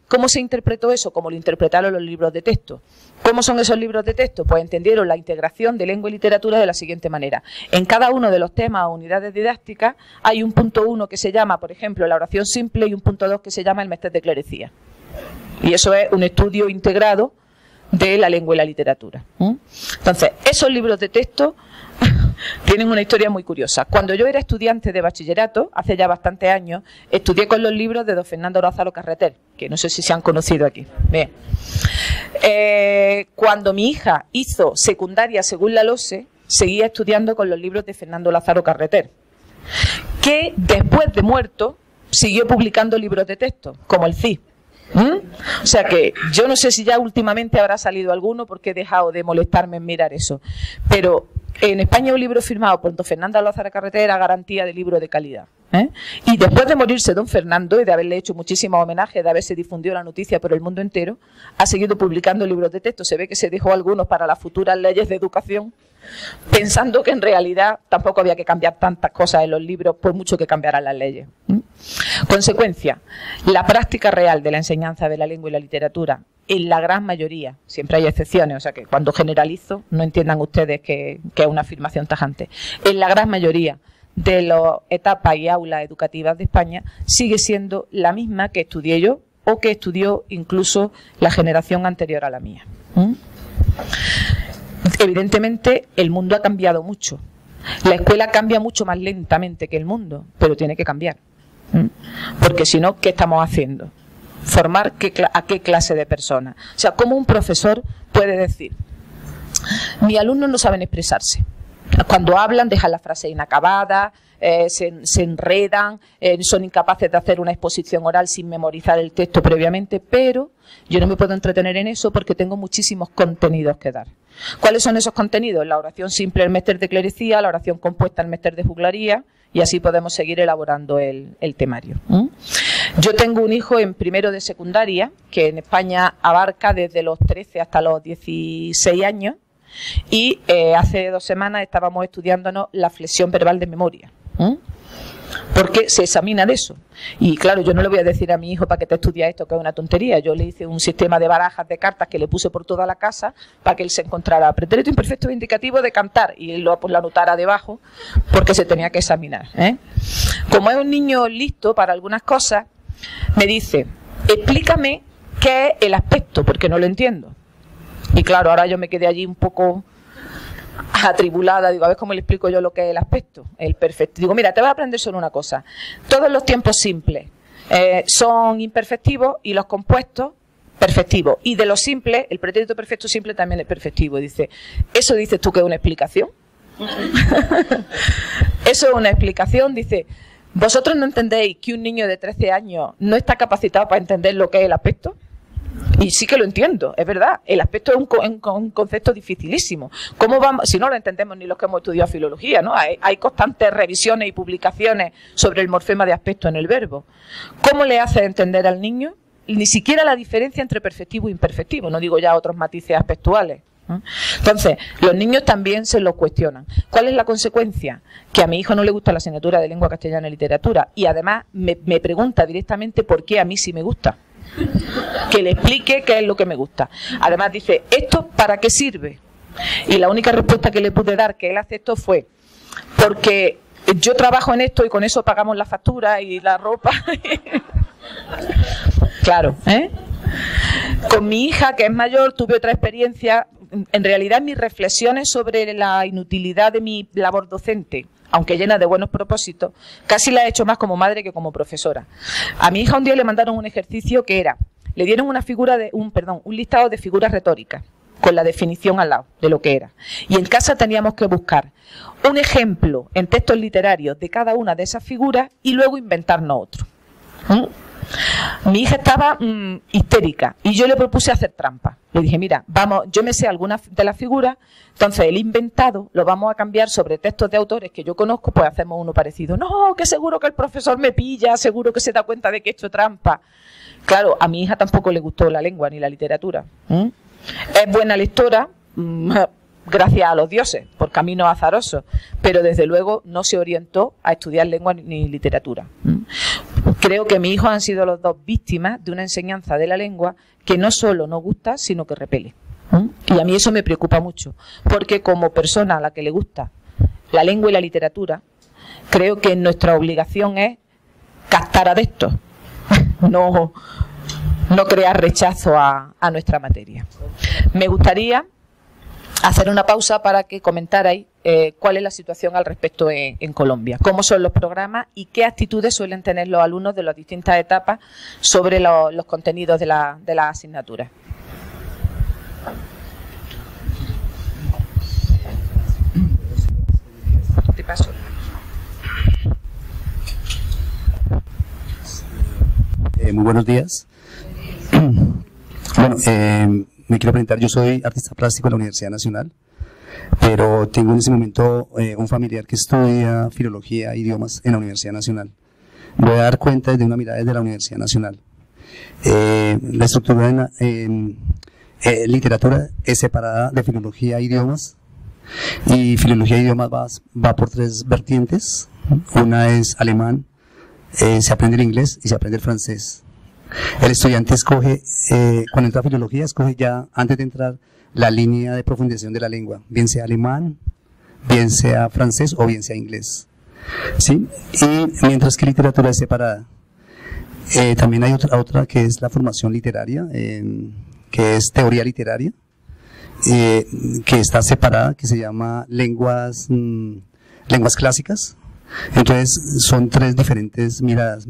¿cómo se interpretó eso? Como lo interpretaron los libros de texto. ¿Cómo son esos libros de texto? Pues entendieron la integración de lengua y literatura de la siguiente manera. En cada uno de los temas o unidades didácticas hay un punto 1 que se llama, por ejemplo, la oración simple y un punto 2 que se llama el mestre de clerecía. Y eso es un estudio integrado de la lengua y la literatura. Entonces, esos libros de texto tienen una historia muy curiosa. Cuando yo era estudiante de bachillerato, hace ya bastantes años, estudié con los libros de don Fernando Lázaro Carreter, que no sé si se han conocido aquí. Bien. Cuando mi hija hizo secundaria según la LOSE, seguía estudiando con los libros de Fernando Lázaro Carreter, que después de muerto siguió publicando libros de texto, como el CIS. O sea que yo no sé si ya últimamente habrá salido alguno porque he dejado de molestarme en mirar eso, pero en España un libro firmado por don Fernando Lázaro Carreter era garantía de libro de calidad. Y después de morirse don Fernando y de haberle hecho muchísimos homenajes, de haberse difundido la noticia por el mundo entero, ha seguido publicando libros de texto. Se ve que se dejó algunos para las futuras leyes de educación, pensando que en realidad tampoco había que cambiar tantas cosas en los libros por mucho que cambiaran las leyes. Consecuencia, la práctica real de la enseñanza de la lengua y la literatura, en la gran mayoría, siempre hay excepciones, o sea que cuando generalizo no entiendan ustedes que es una afirmación tajante, en la gran mayoría de las etapas y aulas educativas de España sigue siendo la misma que estudié yo o que estudió incluso la generación anterior a la mía. Evidentemente el mundo ha cambiado mucho. La escuela cambia mucho más lentamente que el mundo, pero tiene que cambiar. Porque si no, ¿qué estamos haciendo? Formar a qué clase de personas. O sea, ¿cómo un profesor puede decir: mis alumnos no saben expresarse? Cuando hablan dejan la frase inacabada, se enredan, son incapaces de hacer una exposición oral sin memorizar el texto previamente, pero yo no me puedo entretener en eso porque tengo muchísimos contenidos que dar. ¿Cuáles son esos contenidos? La oración simple, el mestre de clerecía, la oración compuesta, el mestre de juglaría, y así podemos seguir elaborando el temario. Yo tengo un hijo en primero de secundaria, que en España abarca desde los 13 hasta los 16 años, y hace 2 semanas estábamos estudiándonos la flexión verbal de memoria, porque se examina de eso. Y claro, yo no le voy a decir a mi hijo para que te estudie esto, que es una tontería. Yo le hice un sistema de barajas de cartas que le puse por toda la casa para que él se encontrara pretérito imperfecto indicativo de cantar, y él lo anotara debajo porque se tenía que examinar. Como es un niño listo para algunas cosas, me dice: explícame qué es el aspecto, porque no lo entiendo. Y claro, ahora yo me quedé allí un poco atribulada, digo, a ver cómo le explico yo lo que es el aspecto, el perfecto. Digo, mira, te vas a aprender solo una cosa: todos los tiempos simples son imperfectivos y los compuestos perfectivos. Y de los simples, el pretérito perfecto simple también es perfectivo. Dice, ¿eso dices tú que es una explicación? Eso es una explicación. Dice, ¿vosotros no entendéis que un niño de 13 años no está capacitado para entender lo que es el aspecto? Y sí que lo entiendo, es verdad. El aspecto es un concepto dificilísimo. ¿Cómo vamos? Si no lo entendemos ni los que hemos estudiado filología, ¿no? Hay constantes revisiones y publicaciones sobre el morfema de aspecto en el verbo. ¿Cómo le hace entender al niño? Ni siquiera la diferencia entre perfectivo e imperfectivo, no digo ya otros matices aspectuales. Entonces, los niños también se lo cuestionan. ¿Cuál es la consecuencia? Que a mi hijo no le gusta la asignatura de lengua castellana y literatura, y además me pregunta directamente por qué a mí sí me gusta. Que le explique qué es lo que me gusta. Además dice, ¿esto para qué sirve? Y la única respuesta que le pude dar, que él aceptó, fue: porque yo trabajo en esto y con eso pagamos la factura y la ropa. Claro, Con mi hija, que es mayor, tuve otra experiencia. En realidad, mis reflexiones sobre la inutilidad de mi labor docente, aunque llena de buenos propósitos, casi la he hecho más como madre que como profesora. A mi hija un día le mandaron un ejercicio que era, le dieron un listado de figuras retóricas, con la definición al lado de lo que era. Y en casa teníamos que buscar un ejemplo en textos literarios de cada una de esas figuras y luego inventarnos otro. Mi hija estaba histérica y yo le propuse hacer trampa. Le dije, mira, vamos, yo me sé algunas de las figuras, entonces el inventado lo vamos a cambiar sobre textos de autores que yo conozco, pues hacemos uno parecido. No, que seguro que el profesor me pilla, seguro que se da cuenta de que he hecho trampa. Claro, a mi hija tampoco le gustó la lengua ni la literatura. Es buena lectora, gracias a los dioses, por caminos azarosos, pero desde luego no se orientó a estudiar lengua ni literatura. Creo que mis hijos han sido los dos víctimas de una enseñanza de la lengua que no solo no gusta, sino que repele. Y a mí eso me preocupa mucho, porque como persona a la que le gusta la lengua y la literatura, creo que nuestra obligación es captar adeptos, no crear rechazo a nuestra materia. Me gustaría hacer una pausa para que comentarais cuál es la situación al respecto en Colombia, cómo son los programas y qué actitudes suelen tener los alumnos de las distintas etapas sobre los contenidos de la asignatura. Te paso. Muy buenos días. Bueno, me quiero presentar, yo soy artista plástico en la Universidad Nacional, pero tengo en ese momento un familiar que estudia filología e idiomas en la Universidad Nacional. Voy a dar cuenta desde una mirada desde la Universidad Nacional. La estructura en literatura es separada de filología e idiomas, y filología e idiomas va por tres vertientes. Una es alemán, se aprende el inglés y se aprende el francés. El estudiante escoge, cuando entra a filología, escoge ya antes de entrar la línea de profundización de la lengua, bien sea alemán, bien sea francés o bien sea inglés. ¿Sí? Y mientras que literatura es separada. También hay otra que es la formación literaria, que es teoría literaria, que está separada, que se llama lenguas clásicas. Entonces son tres diferentes miradas.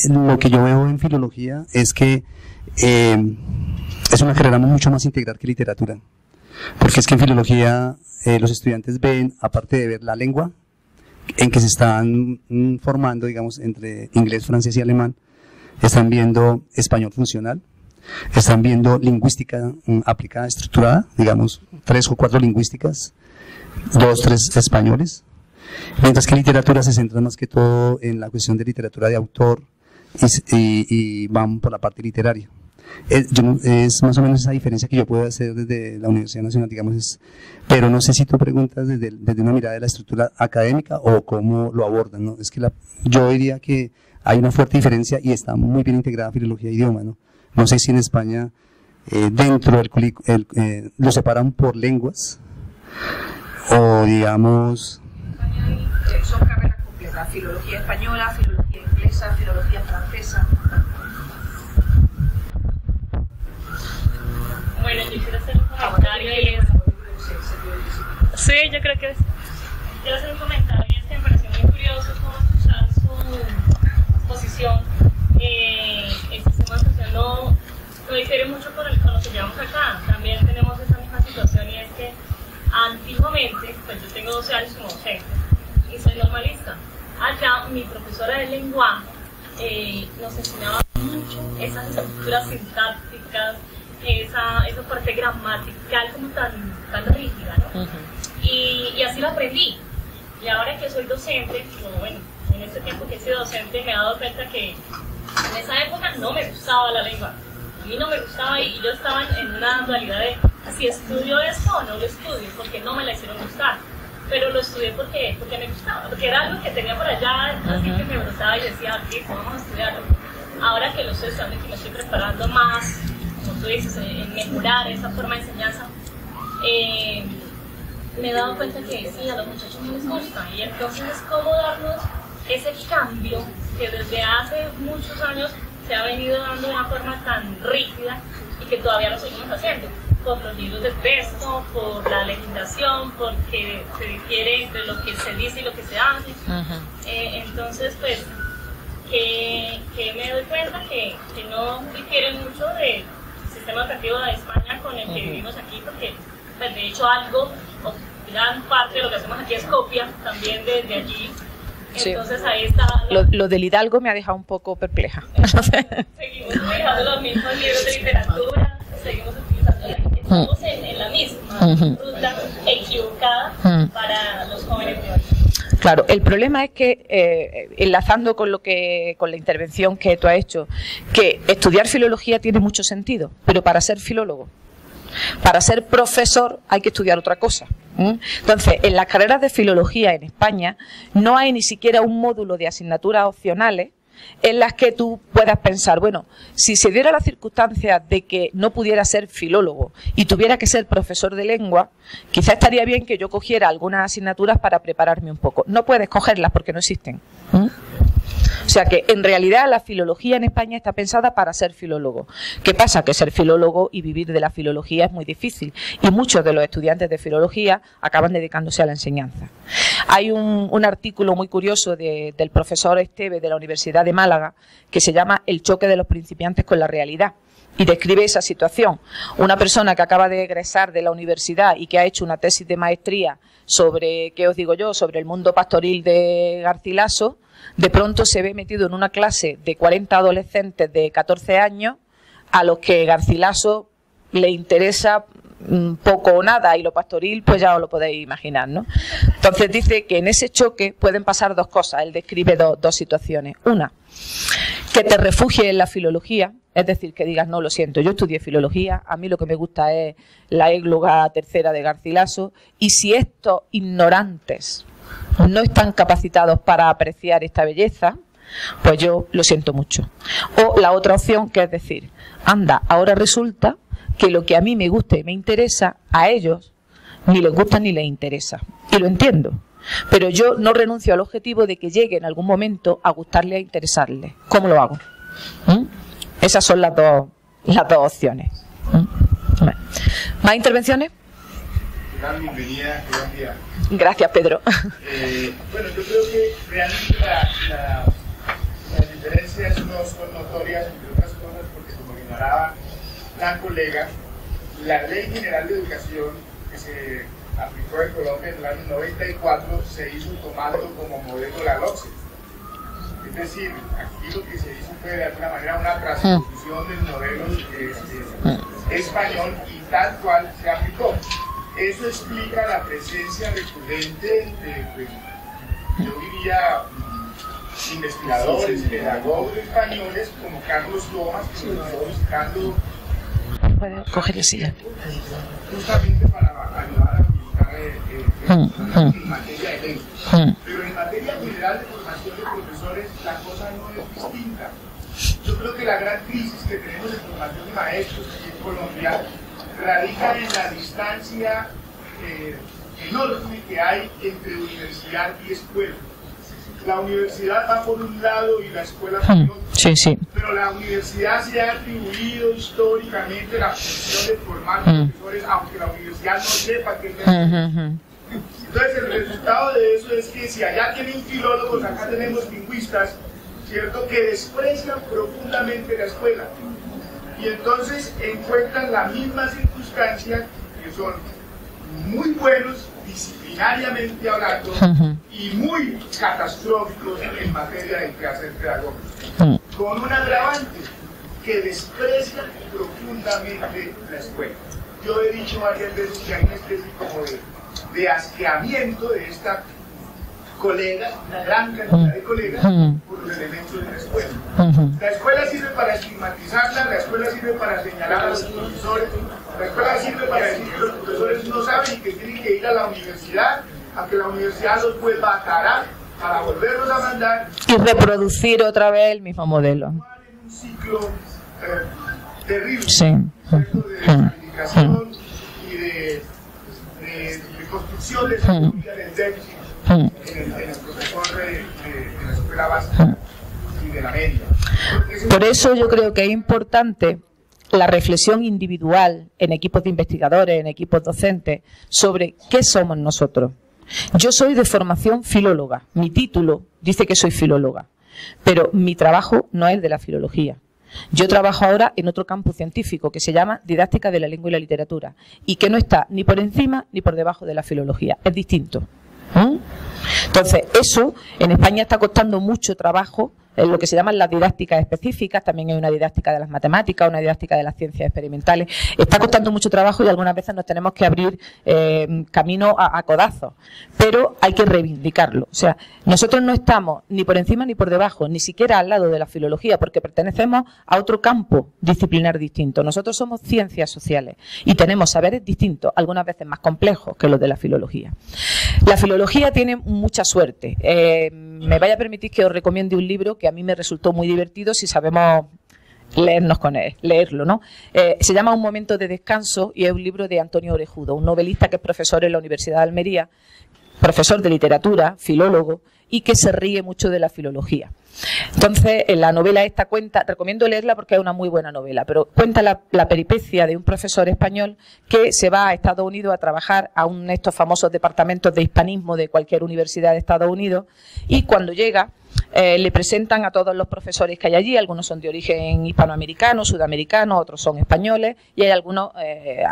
Lo que yo veo en filología es que es una carrera mucho más integral que literatura, porque es que en filología los estudiantes ven, aparte de ver la lengua en que se están formando, digamos, entre inglés, francés y alemán, están viendo español funcional, están viendo lingüística aplicada, estructurada, digamos, 3 o 4 lingüísticas, 2, 3 españoles, mientras que literatura se centra más que todo en la cuestión de literatura de autor y van por la parte literaria. Es más o menos esa diferencia que yo puedo hacer desde la Universidad Nacional, digamos, pero no sé si tú preguntas desde una mirada de la estructura académica o cómo lo abordan, ¿no? Es que yo diría que hay una fuerte diferencia y está muy bien integrada filología e idioma, ¿no? No sé si en España dentro del lo separan por lenguas o digamos... Son carreras completas, filología española, filología inglesa, filología francesa. Bueno, yo quiero hacer un comentario y es... Sí, yo creo que quiero hacer un comentario y es que me pareció muy curioso cómo escuchar su posición. El sistema de educación no difiere mucho con lo que llevamos acá. También tenemos esa misma situación y es que antiguamente, pues yo tengo 12 años como docente y soy normalista. Allá mi profesora de lenguaje nos enseñaba mucho esas estructuras sintácticas, esa parte gramatical como tan rígida, ¿no? Y así lo aprendí. Y ahora que soy docente, bueno, en este tiempo que he sido docente me he dado cuenta que en esa época no me gustaba la lengua. A mí no me gustaba y yo estaba en una dualidad de si estudio esto o no lo estudio, porque no me la hicieron gustar. Pero lo estudié porque me gustaba, porque era algo que tenía por allá, así que me gustaba y decía, ok, vamos a estudiarlo. Ahora que lo estoy estudiando y que me estoy preparando más, como tú dices, en mejorar esa forma de enseñanza, me he dado cuenta que sí, a los muchachos no les gusta. Y entonces es cómo darnos ese cambio que desde hace muchos años se ha venido dando de una forma tan rígida y que todavía lo seguimos haciendo. Por los libros de texto, por la legislación, porque se difiere entre lo que se dice y lo que se hace. Entonces, pues, que me doy cuenta que no difiere mucho del sistema educativo de España con el que vivimos aquí, porque, pues, de hecho, gran parte de lo que hacemos aquí es copia también de allí. Entonces, sí. Ahí está. Lo del Hidalgo me ha dejado un poco perpleja. Seguimos utilizando los mismos libros de literatura, seguimos utilizando. Estamos en la misma ruta equivocada para los jóvenes de hoy. Claro, el problema es que, enlazando con la intervención que tú has hecho, que estudiar filología tiene mucho sentido, pero para ser filólogo Para ser profesor hay que estudiar otra cosa. Entonces, en las carreras de filología en España no hay ni siquiera un módulo de asignaturas opcionales en las que tú puedas pensar, bueno, si se diera la circunstancia de que no pudiera ser filólogo y tuviera que ser profesor de lengua, quizá estaría bien que yo cogiera algunas asignaturas para prepararme un poco. No puedes cogerlas porque no existen. O sea que en realidad la filología en España está pensada para ser filólogo. ¿Qué pasa? Que ser filólogo y vivir de la filología es muy difícil y muchos de los estudiantes de filología acaban dedicándose a la enseñanza. Hay un artículo muy curioso del profesor Esteve de la Universidad de Málaga que se llama El choque de los principiantes con la realidad. Y describe esa situación. Una persona que acaba de egresar de la universidad y que ha hecho una tesis de maestría sobre, ¿qué os digo yo?, sobre el mundo pastoril de Garcilaso, de pronto se ve metido en una clase de 40 adolescentes de 14 años a los que Garcilaso le interesa poco o nada y lo pastoril pues ya os lo podéis imaginar, ¿no? Entonces dice que en ese choque pueden pasar dos cosas. Él describe dos situaciones. Una, que te refugies en la filología, es decir, que digas, no, lo siento, yo estudié filología, a mí lo que me gusta es la égloga tercera de Garcilaso, y si estos ignorantes no están capacitados para apreciar esta belleza, pues yo lo siento mucho. O la otra opción, que es decir, anda, ahora resulta que lo que a mí me gusta y me interesa, a ellos ni les gusta ni les interesa. Y lo entiendo. Pero yo no renuncio al objetivo de que llegue en algún momento a gustarle, a interesarle. ¿Cómo lo hago? Esas son las dos opciones. ¿Más intervenciones? Bienvenida, gracias. Gracias, Pedro. Bueno, yo creo que realmente las diferencias no son notorias, entre otras cosas, porque como ignoraba la colega, la Ley General de Educación que se aplicó en Colombia en el año 94 se hizo tomando como modelo la LOCSE. Es decir, aquí lo que se hizo fue de alguna manera una transposición del modelo español y tal cual se aplicó. Eso explica la presencia recurrente de, yo diría, investigadores, pedagogos españoles como Carlos Lomas, que nos estuvo visitando justamente para ayudar a buscar en materia de ley. Pero en materia general de formación de profesores, la cosa no es distinta. Yo creo que la gran crisis que tenemos en formación de maestros aquí en Colombia radica en la distancia enorme que hay entre universidad y escuela. La universidad va por un lado y la escuela por otro. Sí, sí. Pero la universidad se ha atribuido históricamente la función de formar profesores, aunque la universidad no sepa qué es eso. Entonces el resultado de eso es que si allá tienen filólogos, acá tenemos lingüistas, ¿cierto?, que desprecian profundamente la escuela. Y entonces encuentran la misma circunstancia, que son muy buenos disciplinariamente hablando y muy catastróficos en materia de quehacer pedagógico, con un agravante, que desprecian profundamente la escuela. Yo he dicho varias veces que hay una especie como de asqueamiento de esta colega, una gran cantidad de colegas, por los elementos de la escuela. La escuela sirve para estigmatizarla, la escuela sirve para señalar a los profesores, la escuela sirve para decir que los profesores no saben y que tienen que ir a la universidad, a que la universidad los vuelva a tarar para volverlos a mandar y reproducir otra vez el mismo modelo. En un ciclo terrible, sí. De descalificación y de construcción de esa teoría del déficit en el profesor de la escuela básica y de la media. Por eso yo creo que es importante la reflexión individual en equipos de investigadores, en equipos docentes, sobre qué somos nosotros. Yo soy de formación filóloga, mi título dice que soy filóloga, pero mi trabajo no es de la filología. Yo trabajo ahora en otro campo científico que se llama didáctica de la lengua y la literatura y que no está ni por encima ni por debajo de la filología, es distinto. Entonces, eso en España está costando mucho trabajo, en lo que se llaman las didácticas específicas. También hay una didáctica de las matemáticas, una didáctica de las ciencias experimentales. Está costando mucho trabajo y algunas veces nos tenemos que abrir camino a codazos, pero hay que reivindicarlo. O sea, nosotros no estamos ni por encima ni por debajo, ni siquiera al lado de la filología, porque pertenecemos a otro campo disciplinar distinto. Nosotros somos ciencias sociales y tenemos saberes distintos, algunas veces más complejos que los de la filología. La filología tiene mucha suerte. Me vaya a permitir que os recomiende un libro que a mí me resultó muy divertido si sabemos leernos con él, leerlo, ¿no? Se llama Un momento de descanso y es un libro de Antonio Orejudo, un novelista que es profesor en la Universidad de Almería, profesor de literatura, filólogo, y que se ríe mucho de la filología. Entonces, en la novela esta cuenta, recomiendo leerla porque es una muy buena novela, pero cuenta la peripecia de un profesor español que se va a Estados Unidos a trabajar a uno de estos famosos departamentos de hispanismo de cualquier universidad de Estados Unidos, y cuando llega le presentan a todos los profesores que hay allí. Algunos son de origen hispanoamericano, sudamericano, otros son españoles y hay algunos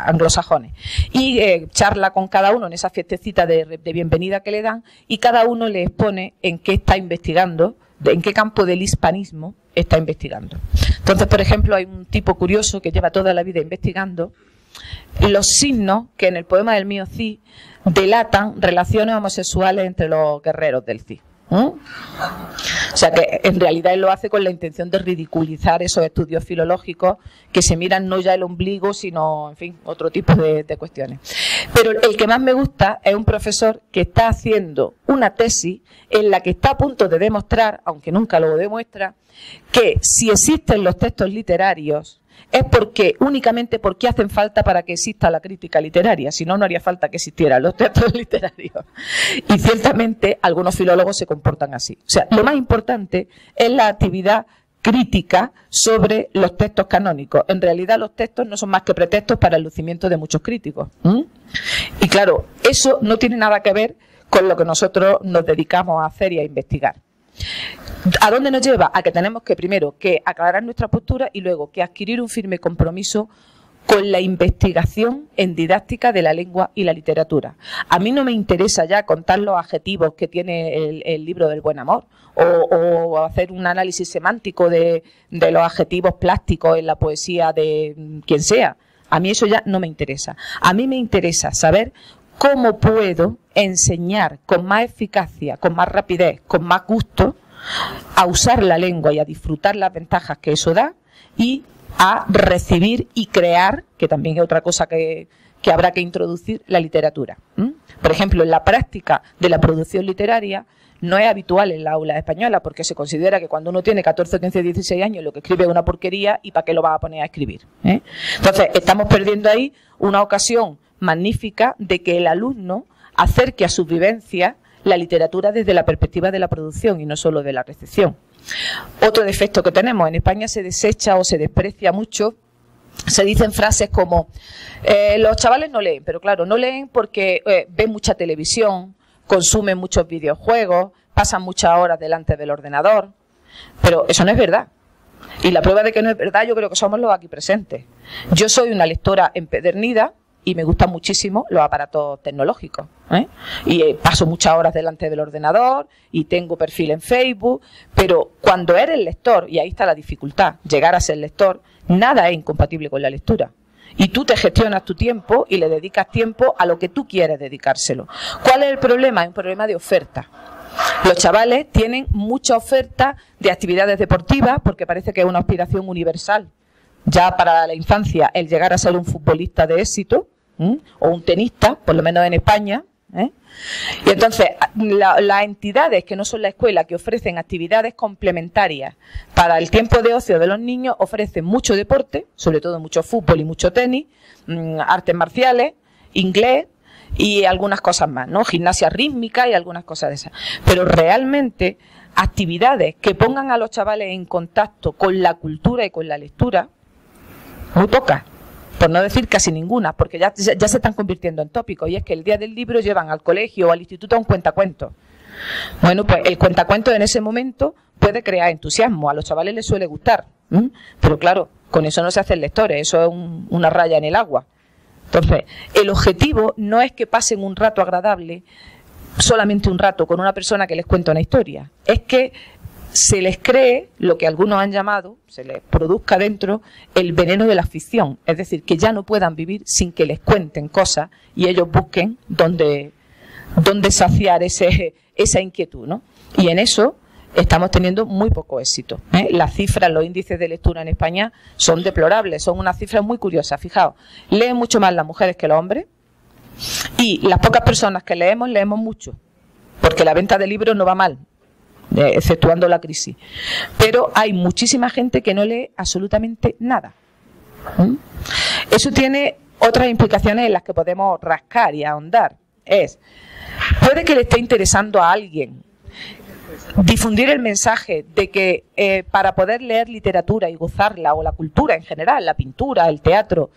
anglosajones. Y charla con cada uno en esa fiestecita de bienvenida que le dan, y cada uno le expone en qué está investigando, en qué campo del hispanismo está investigando. Entonces, por ejemplo, hay un tipo curioso que lleva toda la vida investigando los signos que en el poema del Mío Cid delatan relaciones homosexuales entre los guerreros del Cid. O sea que en realidad él lo hace con la intención de ridiculizar esos estudios filológicos que se miran no ya el ombligo, sino, en fin, otro tipo de cuestiones. Pero el que más me gusta es un profesor que está haciendo una tesis en la que está a punto de demostrar, aunque nunca lo demuestra, que si existen los textos literarios es únicamente porque hacen falta para que exista la crítica literaria, si no, no haría falta que existieran los textos literarios. Y ciertamente algunos filólogos se comportan así. O sea, lo más importante es la actividad crítica sobre los textos canónicos. En realidad los textos no son más que pretextos para el lucimiento de muchos críticos. Y claro, eso no tiene nada que ver con lo que nosotros nos dedicamos a hacer y a investigar. ¿A dónde nos lleva? A que tenemos que primero que aclarar nuestra postura y luego que adquirir un firme compromiso con la investigación en didáctica de la lengua y la literatura. A mí no me interesa ya contar los adjetivos que tiene el libro del Buen Amor o hacer un análisis semántico de los adjetivos plásticos en la poesía de quien sea. A mí eso ya no me interesa. A mí me interesa saber cómo puedo enseñar con más eficacia, con más rapidez, con más gusto a usar la lengua y a disfrutar las ventajas que eso da y a recibir y crear, que también es otra cosa que habrá que introducir, la literatura. Por ejemplo, en la práctica de la producción literaria no es habitual en la aula española porque se considera que cuando uno tiene 14, 15, 16 años lo que escribe es una porquería y ¿para qué lo vas a poner a escribir? Entonces, estamos perdiendo ahí una ocasión magnífica de que el alumno acerque a sus vivencias la literatura desde la perspectiva de la producción y no solo de la recepción. Otro defecto que tenemos, en España se desecha o se desprecia mucho, se dicen frases como los chavales no leen, pero claro, no leen porque ven mucha televisión, consumen muchos videojuegos, pasan muchas horas delante del ordenador, pero eso no es verdad. Y la prueba de que no es verdad yo creo que somos los aquí presentes. Yo soy una lectora empedernida y me gustan muchísimo los aparatos tecnológicos, y paso muchas horas delante del ordenador y tengo perfil en Facebook, pero cuando eres lector, y ahí está la dificultad, llegar a ser lector, nada es incompatible con la lectura. Y tú te gestionas tu tiempo y le dedicas tiempo a lo que tú quieres dedicárselo. ¿Cuál es el problema? Es un problema de oferta. Los chavales tienen mucha oferta de actividades deportivas porque parece que es una aspiración universal. Ya para la infancia, el llegar a ser un futbolista de éxito, o un tenista, por lo menos en España. Y entonces, las entidades que no son la escuela, que ofrecen actividades complementarias para el tiempo de ocio de los niños, ofrecen mucho deporte, sobre todo mucho fútbol y mucho tenis, artes marciales, inglés y algunas cosas más, ¿no? Gimnasia rítmica y algunas cosas de esas. Pero realmente, actividades que pongan a los chavales en contacto con la cultura y con la lectura, muy pocas, por no decir casi ninguna, porque ya se están convirtiendo en tópicos, y es que el día del libro llevan al colegio o al instituto un cuentacuentos. Bueno, pues el cuentacuentos en ese momento puede crear entusiasmo, a los chavales les suele gustar, pero claro, con eso no se hacen lectores, eso es una raya en el agua. Entonces, el objetivo no es que pasen un rato agradable, solamente un rato con una persona que les cuenta una historia, es que se les cree lo que algunos han llamado, se les produzca dentro el veneno de la ficción, es decir, que ya no puedan vivir sin que les cuenten cosas y ellos busquen dónde saciar esa inquietud, ¿no? Y en eso estamos teniendo muy poco éxito, ¿eh? Las cifras, los índices de lectura en España son deplorables, son unas cifras muy curiosas. Fijaos, leen mucho más las mujeres que los hombres y las pocas personas que leemos mucho, porque la venta de libros no va mal, exceptuando la crisis. Pero hay muchísima gente que no lee absolutamente nada. Eso tiene otras implicaciones en las que podemos rascar y ahondar. Puede que le esté interesando a alguien difundir el mensaje de que para poder leer literatura y gozarla, o la cultura en general, la pintura, el teatro,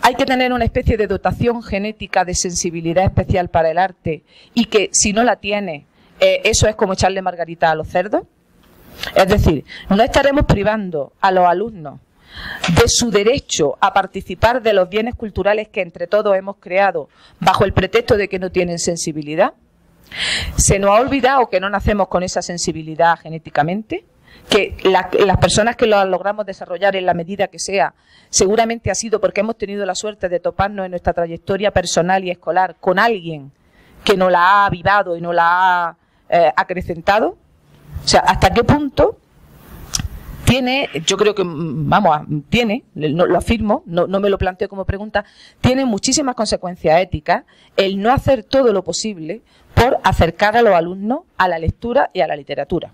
hay que tener una especie de dotación genética de sensibilidad especial para el arte, y que si no la tiene, eso es como echarle margarita a los cerdos. Es decir, no estaremos privando a los alumnos de su derecho a participar de los bienes culturales que entre todos hemos creado bajo el pretexto de que no tienen sensibilidad. Se nos ha olvidado que no nacemos con esa sensibilidad genéticamente, que las personas que lo logramos desarrollar en la medida que sea, seguramente ha sido porque hemos tenido la suerte de toparnos en nuestra trayectoria personal y escolar con alguien que nos la ha avivado y nos la ha acrecentado. O sea, ¿hasta qué punto tiene, yo creo que, lo afirmo, no me lo planteo como pregunta, tiene muchísimas consecuencias éticas el no hacer todo lo posible por acercar a los alumnos a la lectura y a la literatura?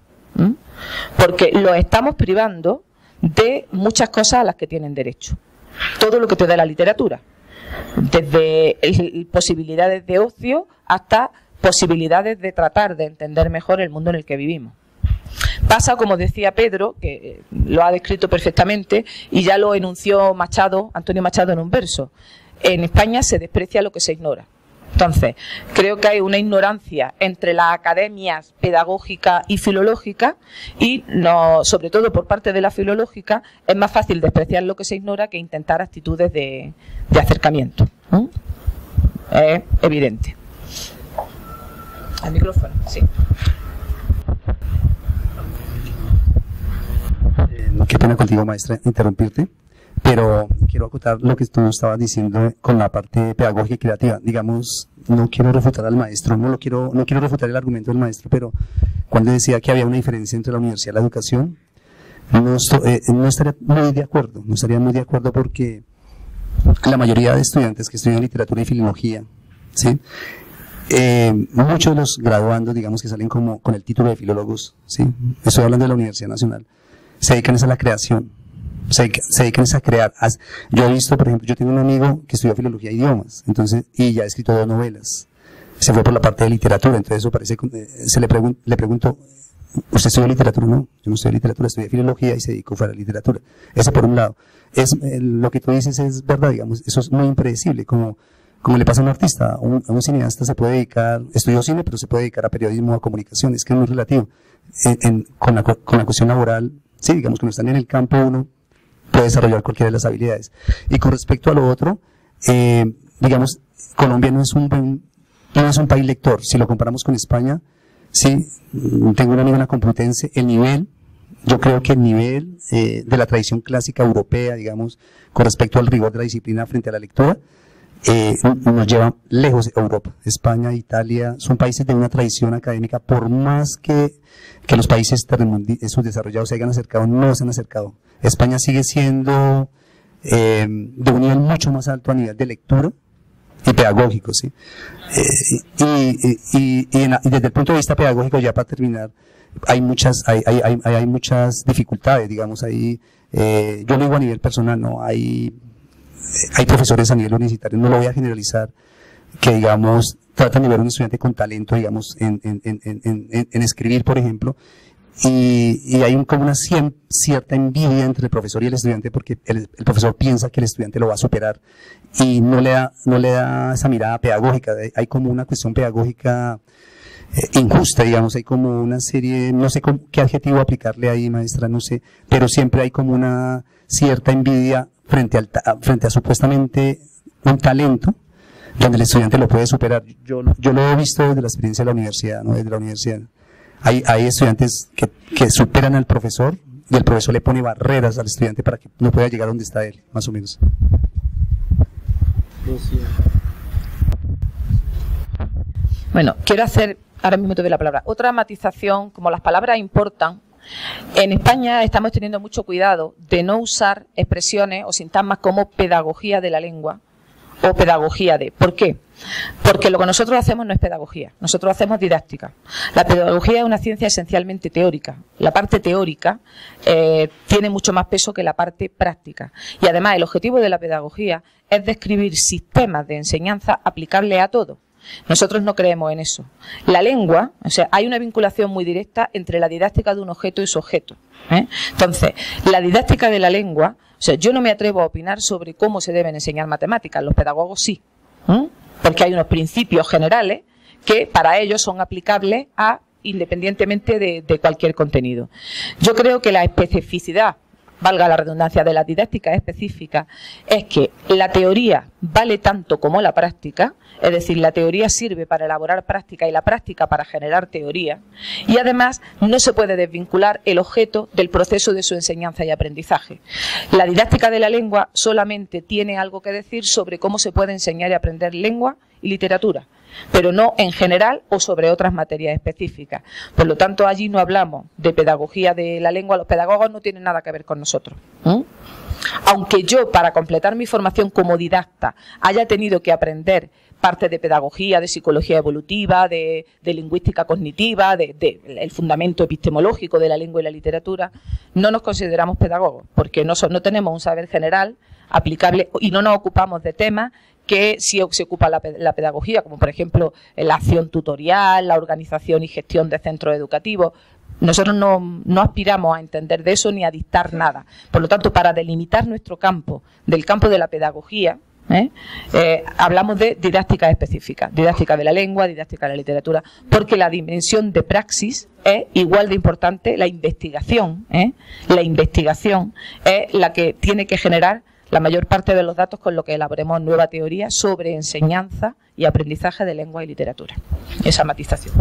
Porque los estamos privando de muchas cosas a las que tienen derecho. Todo lo que te da la literatura, desde posibilidades de ocio hasta posibilidades de tratar de entender mejor el mundo en el que vivimos. Pasa, como decía Pedro, que lo ha descrito perfectamente y ya lo enunció Antonio Machado en un verso: en España se desprecia lo que se ignora. Entonces, creo que hay una ignorancia entre las academias pedagógica y filológica, y sobre todo por parte de la filológica es más fácil despreciar lo que se ignora que intentar actitudes de acercamiento. Es evidente. Al micrófono, sí. Qué pena contigo, maestra, interrumpirte, pero quiero acotar lo que tú estabas diciendo con la parte pedagógica y creativa. Digamos, no quiero refutar al maestro, no quiero refutar el argumento del maestro, pero cuando decía que había una diferencia entre la universidad y la educación, no estaría muy de acuerdo, porque la mayoría de estudiantes que estudian literatura y filología, ¿sí? Muchos de los graduandos, digamos, que salen como con el título de filólogos, ¿sí? Estoy hablando de la Universidad Nacional, se dedican a la creación, se dedican a crear. Yo he visto, por ejemplo, yo tengo un amigo que estudió filología e idiomas, y ya ha escrito 2 novelas, se fue por la parte de literatura. Entonces eso parece, le pregunto, ¿usted estudió literatura? No, yo no estudié literatura, estudié filología y se dedicó a la literatura. Eso por un lado. Lo que tú dices es verdad, digamos, eso es muy impredecible, como le pasa a un artista, a un cineasta se puede dedicar, estudió cine, pero se puede dedicar a periodismo, a comunicación, es que es muy relativo. Con la cuestión laboral, sí, digamos, cuando están en el campo uno puede desarrollar cualquiera de las habilidades. Y con respecto a lo otro, digamos, Colombia no es un país lector. Si lo comparamos con España, sí, tengo un amigo en la Complutense, yo creo que el nivel de la tradición clásica europea, digamos, con respecto al rigor de la disciplina frente a la lectura, nos lleva lejos Europa. España, Italia, son países de una tradición académica, por más que los países subdesarrollados se hayan acercado, no se han acercado. España sigue siendo de un nivel mucho más alto a nivel de lectura y pedagógico, ¿sí? Y desde el punto de vista pedagógico, ya para terminar, hay muchas dificultades, digamos, ahí, yo lo digo a nivel personal, ¿no? Hay profesores a nivel universitario, no lo voy a generalizar, que, digamos, tratan de ver a un estudiante con talento, digamos, en escribir, por ejemplo, y hay como una cierta envidia entre el profesor y el estudiante, porque el profesor piensa que el estudiante lo va a superar y no le da esa mirada pedagógica. Hay como una cuestión pedagógica injusta, digamos, hay como una serie, no sé qué adjetivo aplicarle ahí, maestra, no sé, pero siempre hay como una cierta envidia frente a supuestamente un talento, donde el estudiante lo puede superar. Yo lo he visto desde la experiencia de la universidad, ¿no? Desde la universidad. Hay estudiantes que superan al profesor y el profesor le pone barreras al estudiante para que no pueda llegar donde está él, más o menos. Bueno, quiero hacer, ahora mismo te doy la palabra, otra matización. Como las palabras importan, en España estamos teniendo mucho cuidado de no usar expresiones o sintagmas como pedagogía de la lengua o pedagogía de. ¿Por qué? Porque lo que nosotros hacemos no es pedagogía, nosotros hacemos didáctica. La pedagogía es una ciencia esencialmente teórica. La parte teórica tiene mucho más peso que la parte práctica. Y además el objetivo de la pedagogía es describir sistemas de enseñanza aplicables a todo. Nosotros no creemos en eso. La lengua, o sea, hay una vinculación muy directa entre la didáctica de un objeto y su objeto, ¿eh? Entonces, la didáctica de la lengua, o sea, yo no me atrevo a opinar sobre cómo se deben enseñar matemáticas, los pedagogos sí, porque hay unos principios generales que para ellos son aplicables a independientemente de cualquier contenido. Yo creo que la especificidad, valga la redundancia, de la didáctica específica es que la teoría vale tanto como la práctica, es decir, la teoría sirve para elaborar práctica y la práctica para generar teoría, y además no se puede desvincular el objeto del proceso de su enseñanza y aprendizaje. La didáctica de la lengua solamente tiene algo que decir sobre cómo se puede enseñar y aprender lengua y literatura, pero no en general o sobre otras materias específicas. Por lo tanto, allí no hablamos de pedagogía de la lengua, los pedagogos no tienen nada que ver con nosotros. Aunque yo, para completar mi formación como didacta, haya tenido que aprender parte de pedagogía, de psicología evolutiva, de lingüística cognitiva, el fundamento epistemológico de la lengua y la literatura, no nos consideramos pedagogos, porque no tenemos un saber general aplicable y no nos ocupamos de temas que sí se ocupa la pedagogía, como por ejemplo la acción tutorial, la organización y gestión de centros educativos. Nosotros no aspiramos a entender de eso ni a dictar nada. Por lo tanto, para delimitar nuestro campo del campo de la pedagogía, hablamos de didáctica específica, didáctica de la lengua, didáctica de la literatura, porque la dimensión de praxis es igual de importante. La investigación es la que tiene que generar la mayor parte de los datos con lo que elaboremos nueva teoría sobre enseñanza y aprendizaje de lengua y literatura. Esa matización.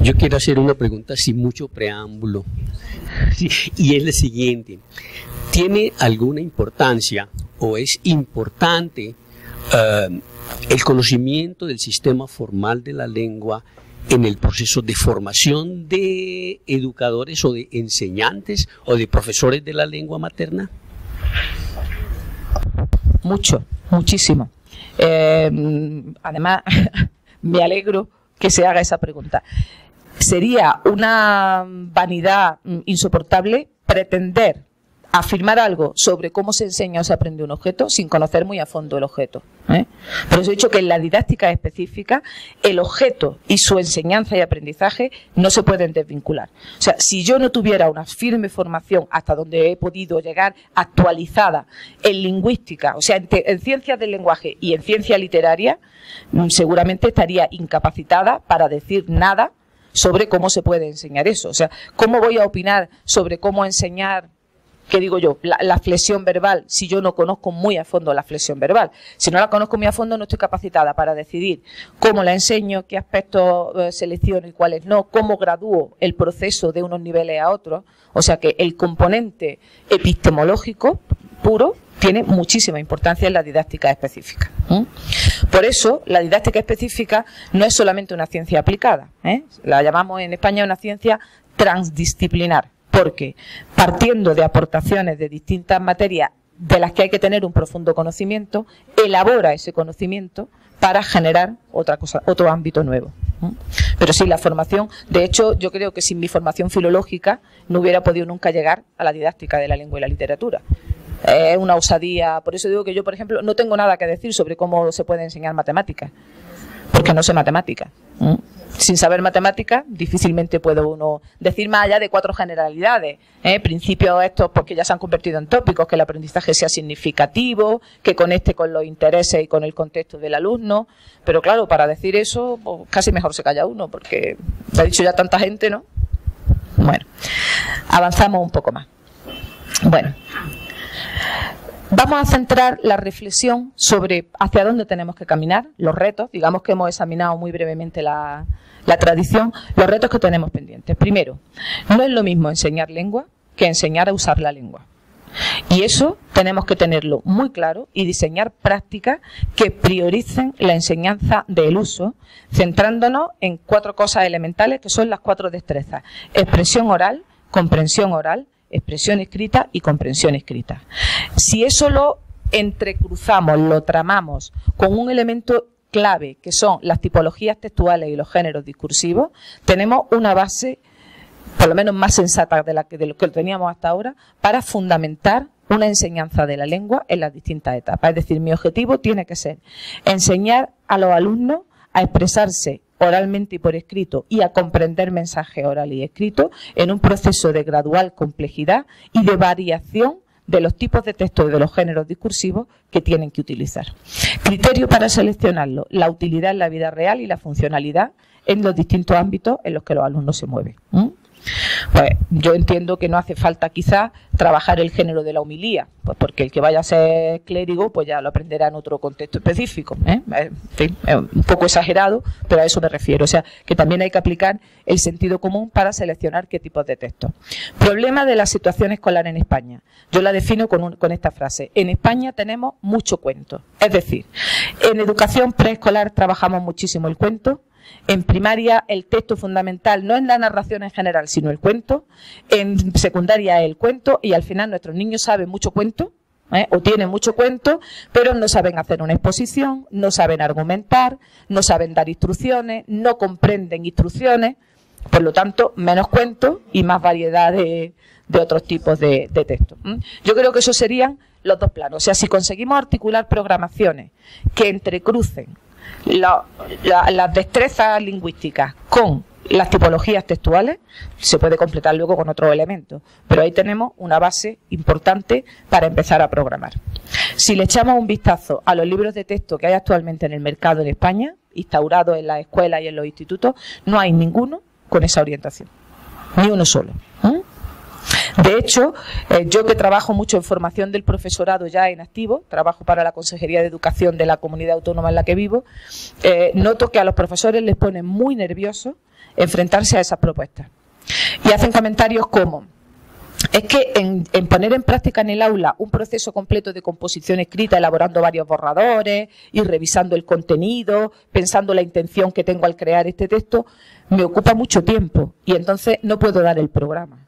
Yo quiero hacer una pregunta sin mucho preámbulo, y es la siguiente: ¿tiene alguna importancia o es importante el conocimiento del sistema formal de la lengua en el proceso de formación de educadores o de enseñantes o de profesores de la lengua materna? Muchísimo. Además, me alegro que se haga esa pregunta. Sería una vanidad insoportable pretender afirmar algo sobre cómo se enseña o se aprende un objeto sin conocer muy a fondo el objeto, ¿eh? Por eso he dicho que en la didáctica específica el objeto y su enseñanza y aprendizaje no se pueden desvincular. O sea, si yo no tuviera una firme formación hasta donde he podido llegar actualizada en lingüística, o sea, en ciencias del lenguaje y en ciencia literaria, seguramente estaría incapacitada para decir nada sobre cómo se puede enseñar eso. O sea, ¿cómo voy a opinar sobre cómo enseñar, qué digo yo, la flexión verbal, si yo no conozco muy a fondo la flexión verbal? Si no la conozco muy a fondo, no estoy capacitada para decidir cómo la enseño, qué aspectos selecciono y cuáles no, cómo gradúo el proceso de unos niveles a otros. O sea que el componente epistemológico puro tiene muchísima importancia en la didáctica específica. Por eso, la didáctica específica no es solamente una ciencia aplicada, la llamamos en España una ciencia transdisciplinar, porque partiendo de aportaciones de distintas materias de las que hay que tener un profundo conocimiento, elabora ese conocimiento para generar otra cosa, otro ámbito nuevo. Pero sí, la formación, de hecho, yo creo que sin mi formación filológica no hubiera podido nunca llegar a la didáctica de la lengua y la literatura. Es una osadía, por eso digo que yo, por ejemplo, no tengo nada que decir sobre cómo se puede enseñar matemáticas, porque no sé matemáticas. Sin saber matemáticas, difícilmente puedo uno decir más allá de 4 generalidades, principios estos porque ya se han convertido en tópicos, que el aprendizaje sea significativo, que conecte con los intereses y con el contexto del alumno, pero claro, para decir eso, pues casi mejor se calla uno, porque lo ha dicho ya tanta gente, ¿no? Bueno, avanzamos un poco más. Bueno, Vamos a centrar la reflexión sobre hacia dónde tenemos que caminar, los retos, digamos que hemos examinado muy brevemente la tradición, los retos que tenemos pendientes. Primero, no es lo mismo enseñar lengua que enseñar a usar la lengua. Y eso tenemos que tenerlo muy claro y diseñar prácticas que prioricen la enseñanza del uso, centrándonos en 4 cosas elementales que son las 4 destrezas: expresión oral, comprensión oral, expresión escrita y comprensión escrita. Si eso lo entrecruzamos, lo tramamos con un elemento clave que son las tipologías textuales y los géneros discursivos, tenemos una base por lo menos más sensata de lo que teníamos hasta ahora para fundamentar una enseñanza de la lengua en las distintas etapas. Es decir, mi objetivo tiene que ser enseñar a los alumnos a expresarse oralmente y por escrito y a comprender mensaje oral y escrito en un proceso de gradual complejidad y de variación de los tipos de textos y de los géneros discursivos que tienen que utilizar. Criterio para seleccionarlo: la utilidad en la vida real y la funcionalidad en los distintos ámbitos en los que los alumnos se mueven. Pues yo entiendo que no hace falta quizás trabajar el género de la homilía, pues porque el que vaya a ser clérigo pues ya lo aprenderá en otro contexto específico, En fin, es un poco exagerado, pero a eso me refiero. O sea, que también hay que aplicar el sentido común para seleccionar qué tipos de textos. Problema de la situación escolar en España. Yo la defino con esta frase: en España tenemos mucho cuento. Es decir, en educación preescolar trabajamos muchísimo el cuento. En primaria el texto fundamental no es la narración en general, sino el cuento. En secundaria el cuento, y al final nuestros niños saben mucho cuento, o tienen mucho cuento, pero no saben hacer una exposición, no saben argumentar, no saben dar instrucciones, no comprenden instrucciones. Por lo tanto, menos cuento y más variedad de otros tipos de textos. Yo creo que esos serían los dos planos. O sea, si conseguimos articular programaciones que entrecrucen las destrezas lingüísticas con las tipologías textuales, se puede completar luego con otros elementos, pero ahí tenemos una base importante para empezar a programar. Si le echamos un vistazo a los libros de texto que hay actualmente en el mercado en España, instaurados en las escuelas y en los institutos, no hay ninguno con esa orientación, ni uno solo. De hecho, yo que trabajo mucho en formación del profesorado ya en activo, trabajo para la Consejería de Educación de la comunidad autónoma en la que vivo, noto que a los profesores les pone muy nerviosos enfrentarse a esas propuestas. Y hacen comentarios como: es que en poner en práctica en el aula un proceso completo de composición escrita, elaborando varios borradores y revisando el contenido, pensando la intención que tengo al crear este texto, me ocupa mucho tiempo y entonces no puedo dar el programa.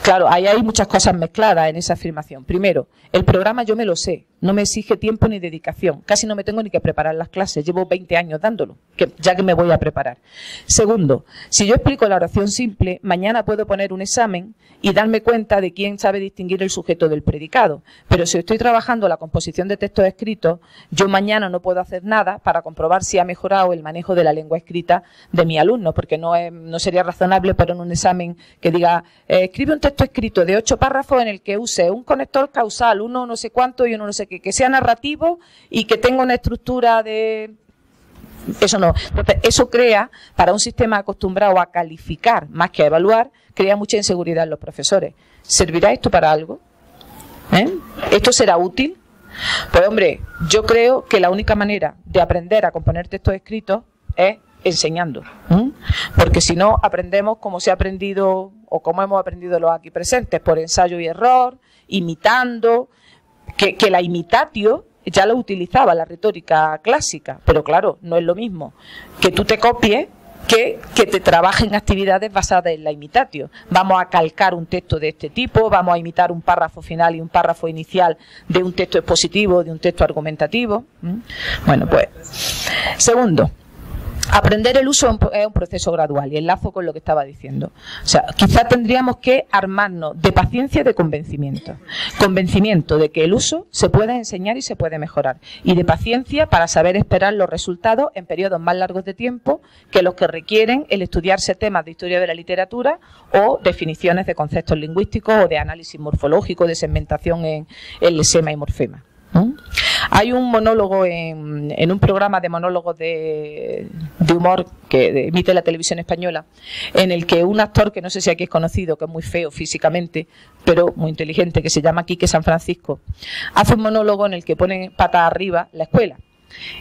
Claro, ahí hay muchas cosas mezcladas en esa afirmación. Primero, el programa yo me lo sé, no me exige tiempo ni dedicación, casi no me tengo ni que preparar las clases, llevo 20 años dándolo, ya que me voy a preparar. Segundo, si yo explico la oración simple, mañana puedo poner un examen y darme cuenta de quién sabe distinguir el sujeto del predicado, pero si estoy trabajando la composición de textos escritos, yo mañana no puedo hacer nada para comprobar si ha mejorado el manejo de la lengua escrita de mi alumno, porque no sería razonable poner un examen que diga, escribe un texto escrito de 8 párrafos en el que use un conector causal, uno no sé cuánto y uno no sé qué, que sea narrativo y que tenga una estructura de... Eso no. Entonces, eso crea, para un sistema acostumbrado a calificar más que a evaluar, crea mucha inseguridad en los profesores. ¿Servirá esto para algo? ¿Esto será útil? Pues hombre, yo creo que la única manera de aprender a componer textos escritos es enseñando, porque si no aprendemos como se ha aprendido o como hemos aprendido los aquí presentes, por ensayo y error, imitando, que la imitatio ya lo utilizaba la retórica clásica, pero claro, no es lo mismo que tú te copies que te trabajen actividades basadas en la imitatio. Vamos a calcar un texto de este tipo, vamos a imitar un párrafo final y un párrafo inicial de un texto expositivo, de un texto argumentativo. Bueno, pues, segundo, aprender el uso es un proceso gradual y enlazo con lo que estaba diciendo. O sea, quizá tendríamos que armarnos de paciencia y de convencimiento. Convencimiento de que el uso se puede enseñar y se puede mejorar. Y de paciencia para saber esperar los resultados en periodos más largos de tiempo que los que requieren el estudiarse temas de historia de la literatura o definiciones de conceptos lingüísticos o de análisis morfológico, de segmentación en lexema y morfema. Hay un monólogo en un programa de monólogos de humor que emite la televisión española, en el que un actor que no sé si aquí es conocido, que es muy feo físicamente, pero muy inteligente, que se llama Quique San Francisco, hace un monólogo en el que pone patas arriba la escuela.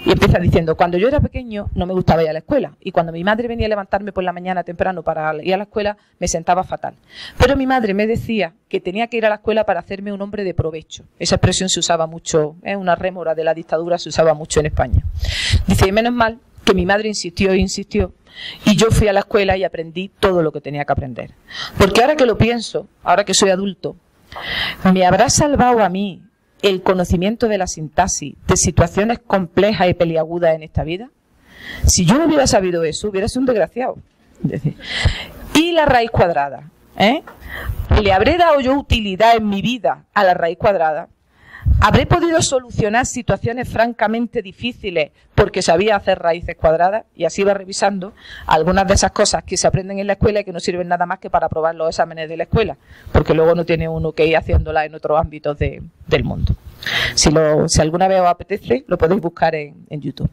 Y empieza diciendo: cuando yo era pequeño no me gustaba ir a la escuela, y cuando mi madre venía a levantarme por la mañana temprano para ir a la escuela me sentaba fatal, pero mi madre me decía que tenía que ir a la escuela para hacerme un hombre de provecho. Esa expresión se usaba mucho, es una rémora de la dictadura, se usaba mucho en España. Dice: y menos mal que mi madre insistió e insistió, y yo fui a la escuela y aprendí todo lo que tenía que aprender, porque ahora que lo pienso, ahora que soy adulto, me habrá salvado a mí el conocimiento de la sintaxis de situaciones complejas y peliagudas en esta vida. Si yo no hubiera sabido eso, hubiera sido un desgraciado. Y la raíz cuadrada, ¿le habré dado yo utilidad en mi vida a la raíz cuadrada? ¿Habré podido solucionar situaciones francamente difíciles porque sabía hacer raíces cuadradas? Y así va revisando algunas de esas cosas que se aprenden en la escuela y que no sirven nada más que para aprobar los exámenes de la escuela, porque luego no tiene uno que ir haciéndolas en otros ámbitos del mundo. Si alguna vez os apetece, lo podéis buscar en YouTube.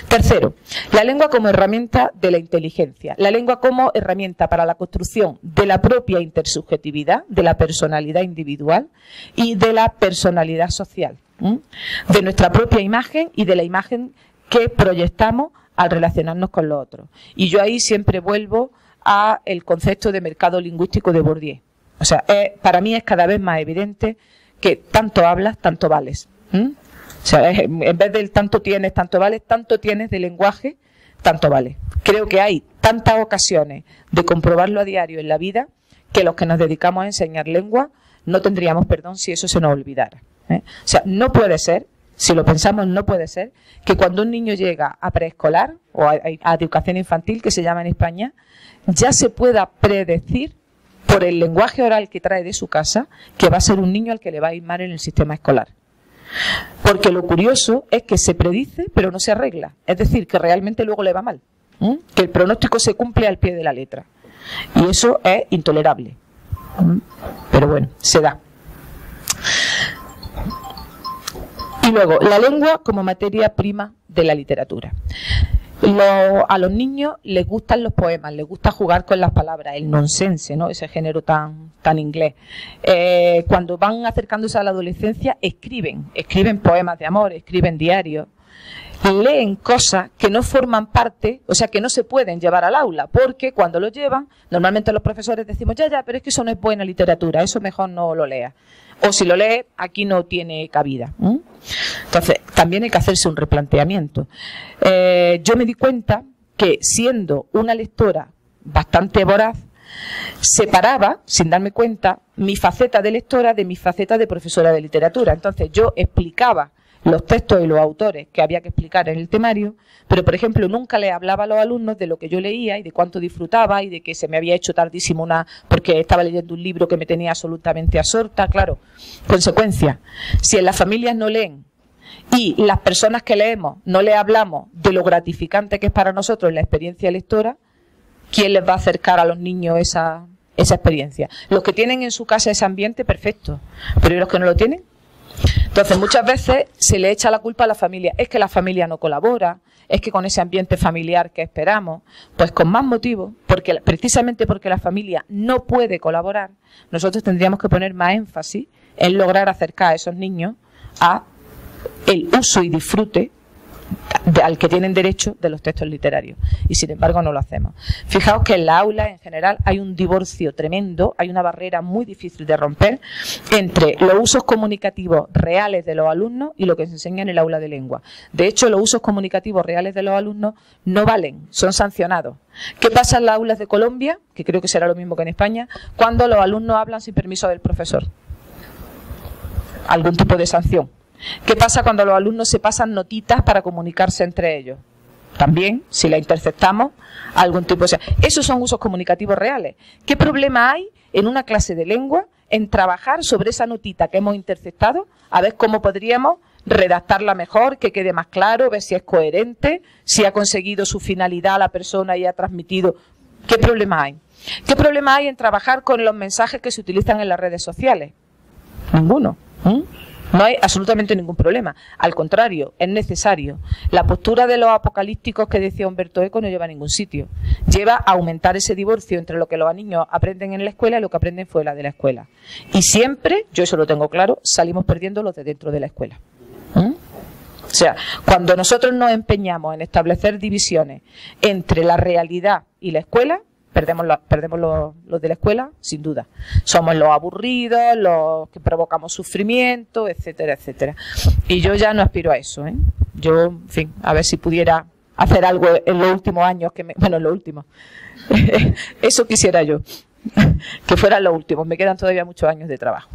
Tercero, la lengua como herramienta de la inteligencia. La lengua como herramienta para la construcción de la propia intersubjetividad, de la personalidad individual y de la personalidad social, de nuestra propia imagen y de la imagen que proyectamos al relacionarnos con los otros. Y yo ahí siempre vuelvo a el concepto de mercado lingüístico de Bourdieu. O sea, para mí es cada vez más evidente que tanto hablas, tanto vales. O sea, en vez del tanto tienes, tanto vales, tanto tienes de lenguaje, tanto vale. Creo que hay tantas ocasiones de comprobarlo a diario en la vida que los que nos dedicamos a enseñar lengua no tendríamos perdón si eso se nos olvidara. O sea, no puede ser, si lo pensamos, no puede ser que cuando un niño llega a preescolar o a educación infantil, que se llama en España, ya se pueda predecir por el lenguaje oral que trae de su casa que va a ser un niño al que le va a ir mal en el sistema escolar. Porque lo curioso es que se predice pero no se arregla, es decir, que realmente luego le va mal, que el pronóstico se cumple al pie de la letra, y eso es intolerable, pero bueno, se da. Y luego, la lengua como materia prima de la literatura. A los niños les gustan los poemas, les gusta jugar con las palabras, el nonsense, ¿no? Ese género tan inglés. Cuando van acercándose a la adolescencia, escriben poemas de amor, escriben diarios, leen cosas que no forman parte, o sea, que no se pueden llevar al aula, porque cuando lo llevan, normalmente los profesores decimos, ya, pero es que eso no es buena literatura, eso mejor no lo leas. O si lo lees, aquí no tiene cabida. Entonces, también hay que hacerse un replanteamiento. Yo me di cuenta que, siendo una lectora bastante voraz, separaba, sin darme cuenta, mi faceta de lectora de mi faceta de profesora de literatura. Entonces, yo explicaba los textos y los autores que había que explicar en el temario, pero, por ejemplo, nunca le hablaba a los alumnos de lo que yo leía y de cuánto disfrutaba y de que se me había hecho tardísimo porque estaba leyendo un libro que me tenía absolutamente absorta. Claro, consecuencia, si en las familias no leen y las personas que leemos no le hablamos de lo gratificante que es para nosotros la experiencia lectora, ¿quién les va a acercar a los niños esa experiencia? Los que tienen en su casa ese ambiente, perfecto, pero ¿y los que no lo tienen? Entonces, muchas veces se le echa la culpa a la familia. Es que la familia no colabora, es que con ese ambiente familiar que esperamos, pues con más motivo, precisamente porque la familia no puede colaborar, nosotros tendríamos que poner más énfasis en lograr acercar a esos niños a el uso y disfrute al que tienen derecho de los textos literarios, y sin embargo no lo hacemos. Fijaos que en la aula en general hay un divorcio tremendo, hay una barrera muy difícil de romper entre los usos comunicativos reales de los alumnos y lo que se enseña en el aula de lengua. De hecho, los usos comunicativos reales de los alumnos no valen, son sancionados. ¿Qué pasa en las aulas de Colombia? Que creo que será lo mismo que en España, cuando los alumnos hablan sin permiso del profesor. Algún tipo de sanción. ¿Qué pasa cuando los alumnos se pasan notitas para comunicarse entre ellos? También, si la interceptamos, algún tipo de... O sea, esos son usos comunicativos reales. ¿Qué problema hay en una clase de lengua en trabajar sobre esa notita que hemos interceptado, a ver cómo podríamos redactarla mejor, que quede más claro, ver si es coherente, si ha conseguido su finalidad la persona y ha transmitido? ¿Qué problema hay? ¿Qué problema hay en trabajar con los mensajes que se utilizan en las redes sociales? Ninguno. No hay absolutamente ningún problema. Al contrario, es necesario. La postura de los apocalípticos que decía Humberto Eco no lleva a ningún sitio. Lleva a aumentar ese divorcio entre lo que los niños aprenden en la escuela y lo que aprenden fuera de la escuela. Y siempre, yo eso lo tengo claro, salimos perdiendo los de dentro de la escuela. O sea, cuando nosotros nos empeñamos en establecer divisiones entre la realidad y la escuela, perdemos los de la escuela, sin duda. Somos los aburridos, los que provocamos sufrimiento, etcétera, etcétera. Y yo ya no aspiro a eso, ¿eh? Yo, en fin, a ver si pudiera hacer algo en los últimos años, bueno, en los últimos. Eso quisiera yo, que fueran los últimos. Me quedan todavía muchos años de trabajo.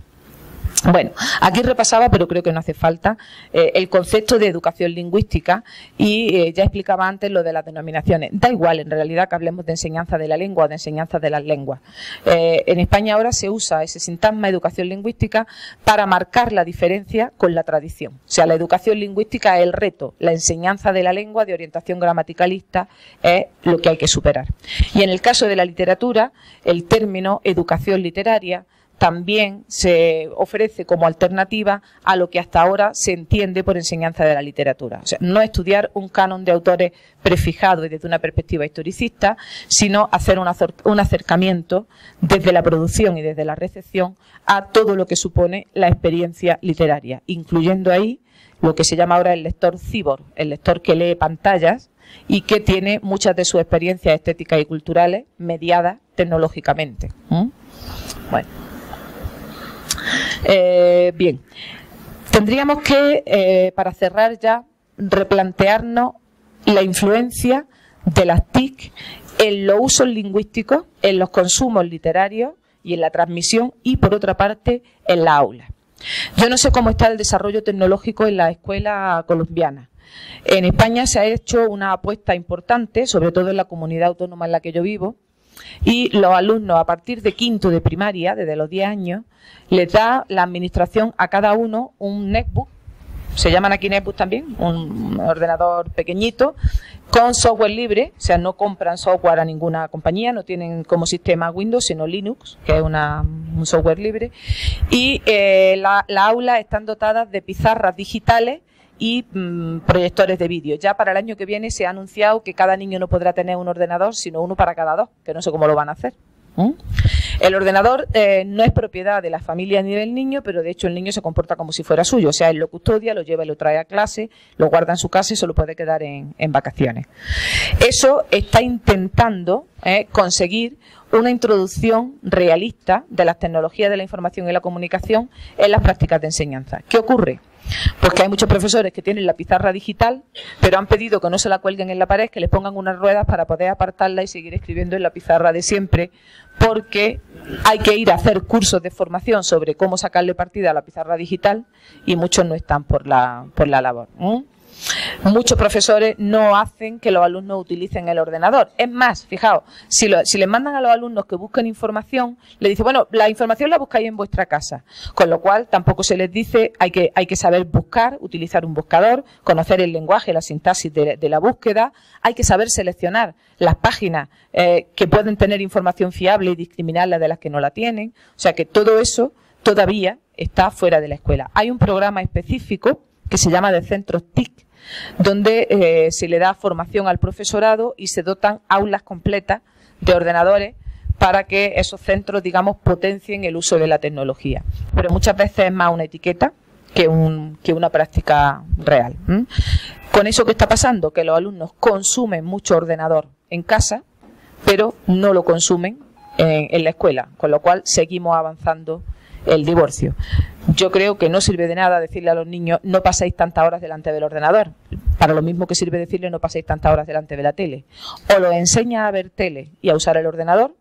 Bueno, aquí repasaba, pero creo que no hace falta, el concepto de educación lingüística y ya explicaba antes lo de las denominaciones. Da igual, en realidad, que hablemos de enseñanza de la lengua o de enseñanza de las lenguas. En España ahora se usa ese sintagma educación lingüística para marcar la diferencia con la tradición. O sea, la educación lingüística es el reto, la enseñanza de la lengua de orientación gramaticalista es lo que hay que superar. Y en el caso de la literatura, el término educación literaria también se ofrece como alternativa a lo que hasta ahora se entiende por enseñanza de la literatura. O sea, no estudiar un canon de autores prefijado y desde una perspectiva historicista, sino hacer un acercamiento desde la producción y desde la recepción a todo lo que supone la experiencia literaria, incluyendo ahí lo que se llama ahora el lector cyborg, el lector que lee pantallas y que tiene muchas de sus experiencias estéticas y culturales mediadas tecnológicamente. Bueno. Bien, tendríamos que, para cerrar ya, replantearnos la influencia de las TIC en los usos lingüísticos, en los consumos literarios y en la transmisión y, por otra parte, en la aula. Yo no sé cómo está el desarrollo tecnológico en la escuela colombiana. En España se ha hecho una apuesta importante, sobre todo en la comunidad autónoma en la que yo vivo, y los alumnos a partir de quinto de primaria, desde los 10 años, les da la administración a cada uno un netbook, se llaman aquí netbook también, un ordenador pequeñito, con software libre, o sea, no compran software a ninguna compañía, no tienen como sistema Windows, sino Linux, que es un software libre, y las aulas están dotadas de pizarras digitales y proyectores de vídeo. Ya para el año que viene se ha anunciado que cada niño no podrá tener un ordenador, sino uno para cada dos, que no sé cómo lo van a hacer. El ordenador no es propiedad de la familia ni del niño, pero de hecho el niño se comporta como si fuera suyo. O sea, él lo custodia, lo lleva y lo trae a clase, lo guarda en su casa y se lo puede quedar en vacaciones. Eso está intentando conseguir una introducción realista de las tecnologías de la información y la comunicación en las prácticas de enseñanza. ¿Qué ocurre? Pues que hay muchos profesores que tienen la pizarra digital, pero han pedido que no se la cuelguen en la pared, que les pongan unas ruedas para poder apartarla y seguir escribiendo en la pizarra de siempre, porque hay que ir a hacer cursos de formación sobre cómo sacarle partida a la pizarra digital y muchos no están por la labor. Muchos profesores no hacen que los alumnos utilicen el ordenador. Es más, fijaos, si les mandan a los alumnos que busquen información, le dicen, bueno, la información la buscáis en vuestra casa. Con lo cual, tampoco se les dice, hay que saber buscar, utilizar un buscador, conocer el lenguaje, la sintaxis de la búsqueda, hay que saber seleccionar las páginas que pueden tener información fiable y discriminarlas de las que no la tienen. O sea que todo eso todavía está fuera de la escuela. Hay un programa específico que se llama de centros TIC, donde se le da formación al profesorado y se dotan aulas completas de ordenadores para que esos centros, digamos, potencien el uso de la tecnología. Pero muchas veces es más una etiqueta que una práctica real. Con eso, ¿qué está pasando? Que los alumnos consumen mucho ordenador en casa, pero no lo consumen en la escuela, con lo cual seguimos avanzando el divorcio. Yo creo que no sirve de nada decirle a los niños no paséis tantas horas delante del ordenador, para lo mismo que sirve decirle no paséis tantas horas delante de la tele. O los enseña a ver tele y a usar el ordenador,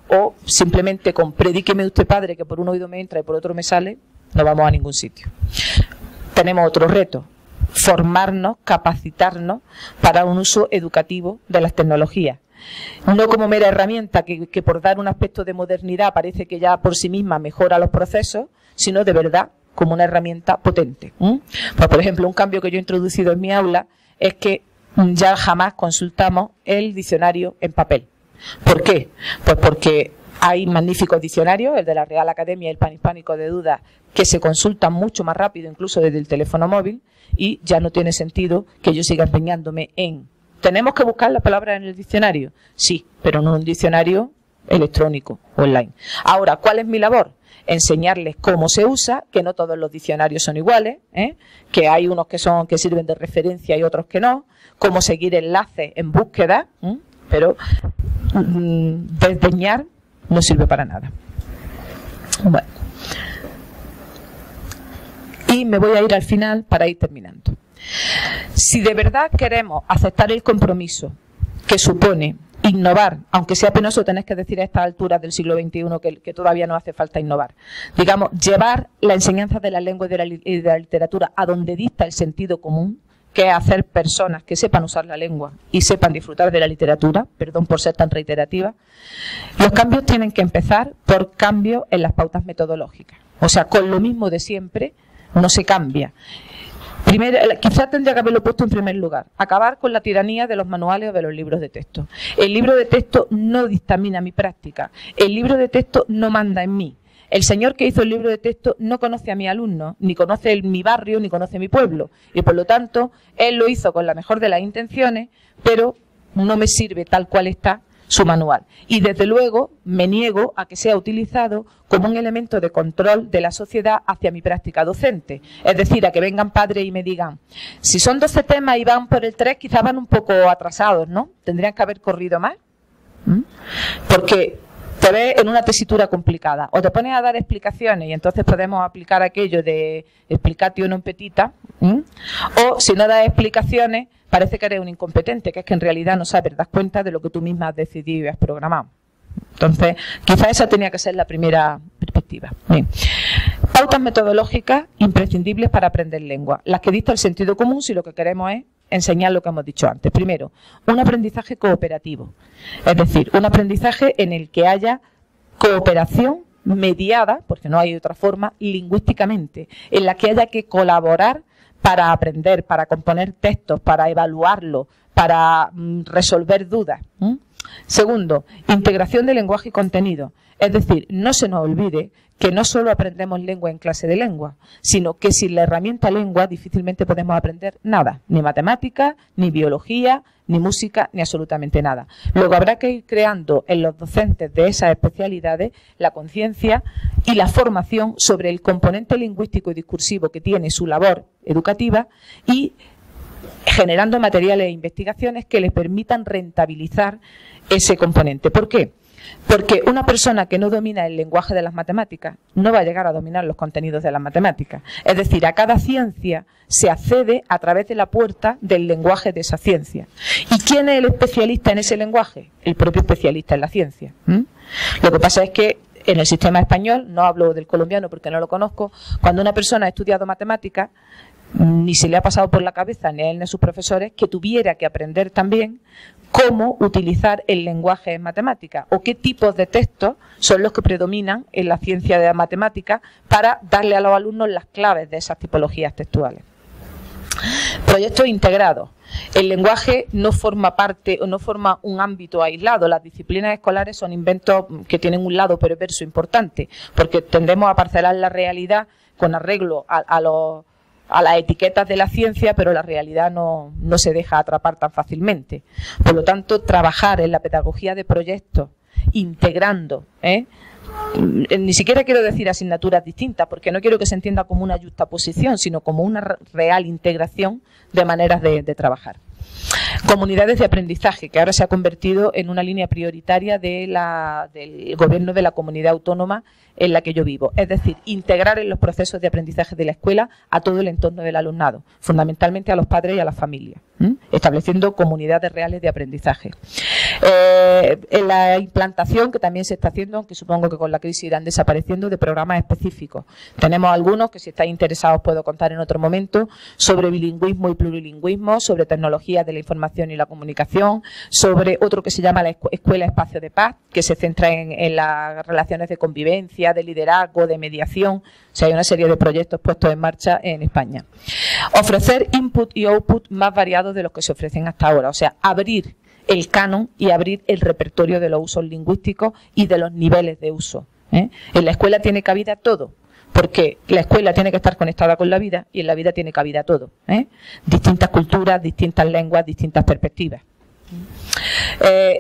o simplemente con predíqueme usted padre que por un oído me entra y por otro me sale, no vamos a ningún sitio. Tenemos otro reto, formarnos, capacitarnos para un uso educativo de las tecnologías. No como mera herramienta que por dar un aspecto de modernidad parece que ya por sí misma mejora los procesos, sino de verdad como una herramienta potente. Pues, por ejemplo, un cambio que yo he introducido en mi aula es que ya jamás consultamos el diccionario en papel. ¿Por qué? Pues porque Hay magníficos diccionarios, el de la Real Academia y el Panhispánico de Dudas, que se consultan mucho más rápido, incluso desde el teléfono móvil, y ya no tiene sentido que yo siga empeñándome en... ¿Tenemos que buscar las palabras en el diccionario? Sí, pero no en un diccionario electrónico, online. Ahora, ¿cuál es mi labor? Enseñarles cómo se usa, que no todos los diccionarios son iguales, que hay unos que sirven de referencia y otros que no, cómo seguir enlaces en búsqueda, pero desdeñar no sirve para nada. Bueno. Y me voy a ir al final para ir terminando. Si de verdad queremos aceptar el compromiso que supone innovar, aunque sea penoso tener que decir a estas alturas del siglo XXI que todavía no hace falta innovar, digamos, llevar la enseñanza de la lengua y de la literatura a donde dicta el sentido común, que es hacer personas que sepan usar la lengua y sepan disfrutar de la literatura, perdón por ser tan reiterativa, los cambios tienen que empezar por cambios en las pautas metodológicas. O sea, con lo mismo de siempre no se cambia. Primero, quizás tendría que haberlo puesto en primer lugar. Acabar con la tiranía de los manuales o de los libros de texto. El libro de texto no dictamina mi práctica. El libro de texto no manda en mí. El señor que hizo el libro de texto no conoce a mi alumno, ni conoce mi barrio, ni conoce mi pueblo. Y por lo tanto, él lo hizo con la mejor de las intenciones, pero no me sirve tal cual está su manual. Y desde luego me niego a que sea utilizado como un elemento de control de la sociedad hacia mi práctica docente. Es decir, a que vengan padres y me digan, si son 12 temas y van por el 3, quizás van un poco atrasados, ¿no? Tendrían que haber corrido más. Porque te ves en una tesitura complicada. O te pones a dar explicaciones y entonces podemos aplicar aquello de explicatio non petita. O si no das explicaciones, parece que eres un incompetente, que es que en realidad no sabes, das cuenta de lo que tú misma has decidido y has programado. Entonces, quizás esa tenía que ser la primera perspectiva. Bien. Pautas metodológicas imprescindibles para aprender lengua, las que dicta el sentido común si lo que queremos es enseñar lo que hemos dicho antes. Primero, un aprendizaje cooperativo, es decir, un aprendizaje en el que haya cooperación mediada, porque no hay otra forma, lingüísticamente, en la que haya que colaborar para aprender, para componer textos, para evaluarlo, para resolver dudas. Segundo, integración de lenguaje y contenido. Es decir, no se nos olvide que no solo aprendemos lengua en clase de lengua, sino que sin la herramienta lengua difícilmente podemos aprender nada, ni matemáticas, ni biología, ni música, ni absolutamente nada. Luego habrá que ir creando en los docentes de esas especialidades la conciencia y la formación sobre el componente lingüístico y discursivo que tiene su labor educativa y generando materiales e investigaciones que les permitan rentabilizar ese componente. ¿Por qué? Porque una persona que no domina el lenguaje de las matemáticas no va a llegar a dominar los contenidos de las matemáticas. Es decir, a cada ciencia se accede a través de la puerta del lenguaje de esa ciencia. ¿Y quién es el especialista en ese lenguaje? El propio especialista en la ciencia. Lo que pasa es que en el sistema español, no hablo del colombiano porque no lo conozco, cuando una persona ha estudiado matemáticas, ni se le ha pasado por la cabeza, ni a él ni a sus profesores, que tuviera que aprender también cómo utilizar el lenguaje en matemáticas o qué tipos de textos son los que predominan en la ciencia de la matemática para darle a los alumnos las claves de esas tipologías textuales. Proyectos integrados. El lenguaje no forma parte o no forma un ámbito aislado. Las disciplinas escolares son inventos que tienen un lado perverso importante, porque tendemos a parcelar la realidad con arreglo a las etiquetas de la ciencia, pero la realidad no se deja atrapar tan fácilmente. Por lo tanto, trabajar en la pedagogía de proyectos, integrando, ni siquiera quiero decir asignaturas distintas, porque no quiero que se entienda como una justaposición, sino como una real integración de maneras de trabajar. Comunidades de aprendizaje, que ahora se ha convertido en una línea prioritaria del gobierno de la comunidad autónoma en la que yo vivo. Es decir, integrar en los procesos de aprendizaje de la escuela a todo el entorno del alumnado, fundamentalmente a los padres y a las familias, estableciendo comunidades reales de aprendizaje. En la implantación, que también se está haciendo, aunque supongo que con la crisis irán desapareciendo, de programas específicos. Tenemos algunos que, si estáis interesados, puedo contar en otro momento, sobre bilingüismo y plurilingüismo, sobre tecnologías de la información y la comunicación, sobre otro que se llama la Escuela Espacio de Paz, que se centra en las relaciones de convivencia, de liderazgo, de mediación. O sea, hay una serie de proyectos puestos en marcha en España. Ofrecer input y output más variados de los que se ofrecen hasta ahora. O sea, abrir el canon y abrir el repertorio de los usos lingüísticos y de los niveles de uso. En la escuela tiene cabida todo, porque la escuela tiene que estar conectada con la vida y en la vida tiene cabida todo. Distintas culturas, distintas lenguas, distintas perspectivas.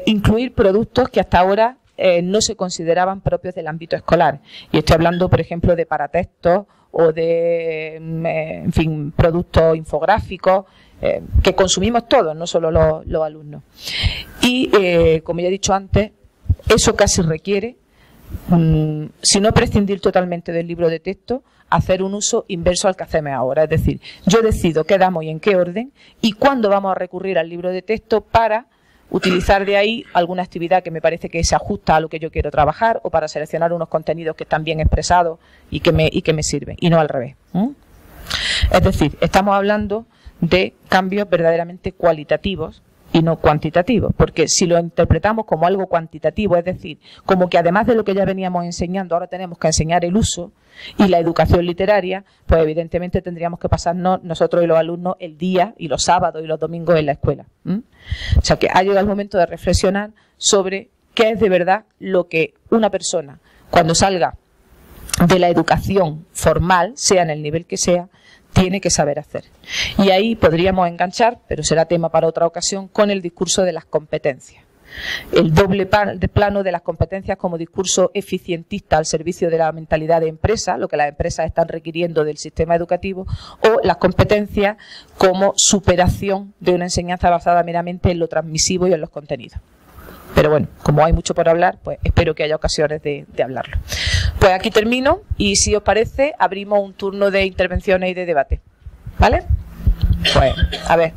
Incluir productos que hasta ahora no se consideraban propios del ámbito escolar. Y estoy hablando, por ejemplo, de paratextos o de, en fin, productos infográficos que consumimos todos, no solo los alumnos. Y, como ya he dicho antes, eso casi requiere, si no prescindir totalmente del libro de texto, hacer un uso inverso al que hacemos ahora. Es decir, yo decido qué damos y en qué orden y cuándo vamos a recurrir al libro de texto para utilizar de ahí alguna actividad que me parece que se ajusta a lo que yo quiero trabajar o para seleccionar unos contenidos que están bien expresados y que me sirven, y no al revés. Es decir, estamos hablando de cambios verdaderamente cualitativos y no cuantitativos, porque si lo interpretamos como algo cuantitativo, es decir, como que además de lo que ya veníamos enseñando, ahora tenemos que enseñar el uso y la educación literaria, pues evidentemente tendríamos que pasarnos nosotros y los alumnos el día y los sábados y los domingos en la escuela. O sea que ha llegado el momento de reflexionar sobre qué es de verdad lo que una persona, cuando salga de la educación formal, sea en el nivel que sea, tiene que saber hacer. Y ahí podríamos enganchar, pero será tema para otra ocasión, con el discurso de las competencias. El doble plano de las competencias como discurso eficientista al servicio de la mentalidad de empresa, lo que las empresas están requiriendo del sistema educativo, o las competencias como superación de una enseñanza basada meramente en lo transmisivo y en los contenidos. Pero bueno, como hay mucho por hablar, pues espero que haya ocasiones de hablarlo. Pues aquí termino y si os parece abrimos un turno de intervenciones y de debate. ¿Vale? Pues, a ver.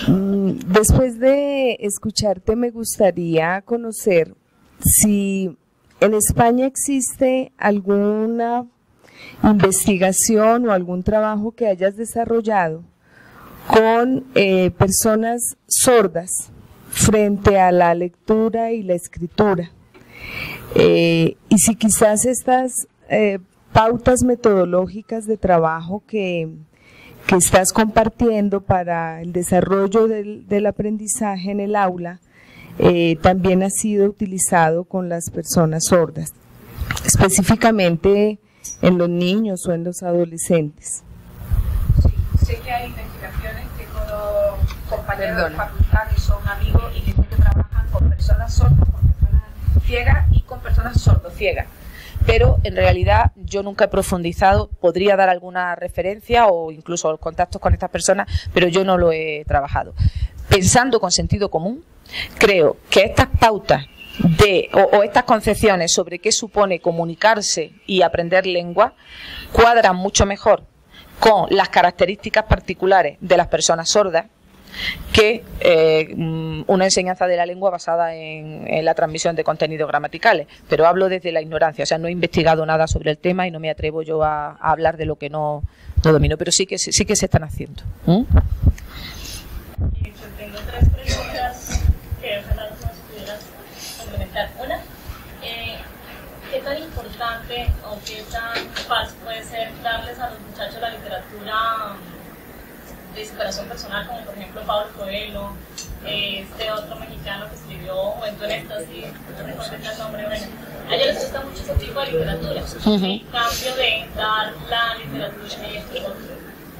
Después de escucharte me gustaría conocer si en España existe alguna investigación o algún trabajo que hayas desarrollado con personas sordas frente a la lectura y la escritura. Y si quizás estas pautas metodológicas de trabajo que estás compartiendo para el desarrollo del aprendizaje en el aula también ha sido utilizado con las personas sordas, específicamente en los niños o en los adolescentes. Sí, sé que hay investigaciones que con compañeros de facultad que son amigos y que trabajan con personas sordas, con personas ciegas y con personas sordociegas. Pero en realidad yo nunca he profundizado, podría dar alguna referencia o incluso contactos con estas personas, pero yo no lo he trabajado. Pensando con sentido común, creo que estas pautas o estas concepciones sobre qué supone comunicarse y aprender lengua cuadran mucho mejor con las características particulares de las personas sordas que una enseñanza de la lengua basada en la transmisión de contenidos gramaticales. Pero hablo desde la ignorancia, o sea, no he investigado nada sobre el tema y no me atrevo yo a hablar de lo que no domino, pero sí que se están haciendo. Tengo tres preguntas que ojalá nos pudieras complementar. Una, ¿qué tan importante o qué tan fácil puede ser darles a los muchachos la literatura de superación personal, como por ejemplo Pablo Coelho, este otro mexicano que escribió Juventud en Éxtasis, no recuerdo el nombre, bueno, a ellos les gusta mucho ese tipo de literatura, en cambio de dar la literatura,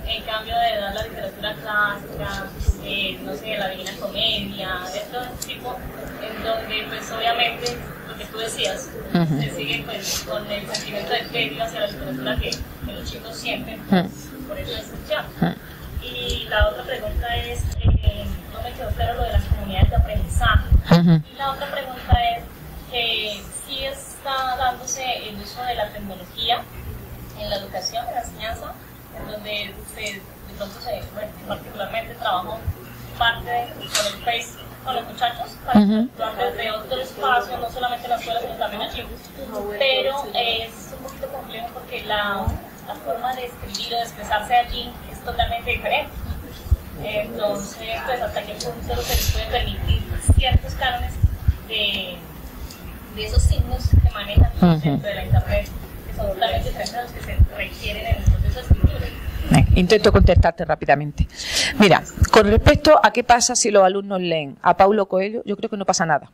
en cambio de dar la literatura clásica, no sé, la Divina Comedia, de todo tipo, en donde pues obviamente lo que tú decías, se sigue pues con el sentimiento de tedio hacia la literatura que los chicos sienten, por esa descripción. Y la otra pregunta es, no me quedó claro lo de las comunidades de aprendizaje. Y la otra pregunta es que si está dándose el uso de la tecnología en la educación, en la enseñanza, en donde de pronto bueno, particularmente trabajo parte con el Face con los muchachos, para actuar desde otro espacio, no solamente en la escuela, sino también allí. Pero es un poquito complejo porque la forma de escribir o de expresarse allí es totalmente diferente. Entonces, pues hasta qué punto se les puede permitir ciertos cánones de de esos signos que manejan dentro de la internet, que son totalmente diferentes a los que se requieren en el proceso de escritura. Intento contestarte rápidamente. Mira, con respecto a qué pasa si los alumnos leen a Paulo Coelho, yo creo que no pasa nada.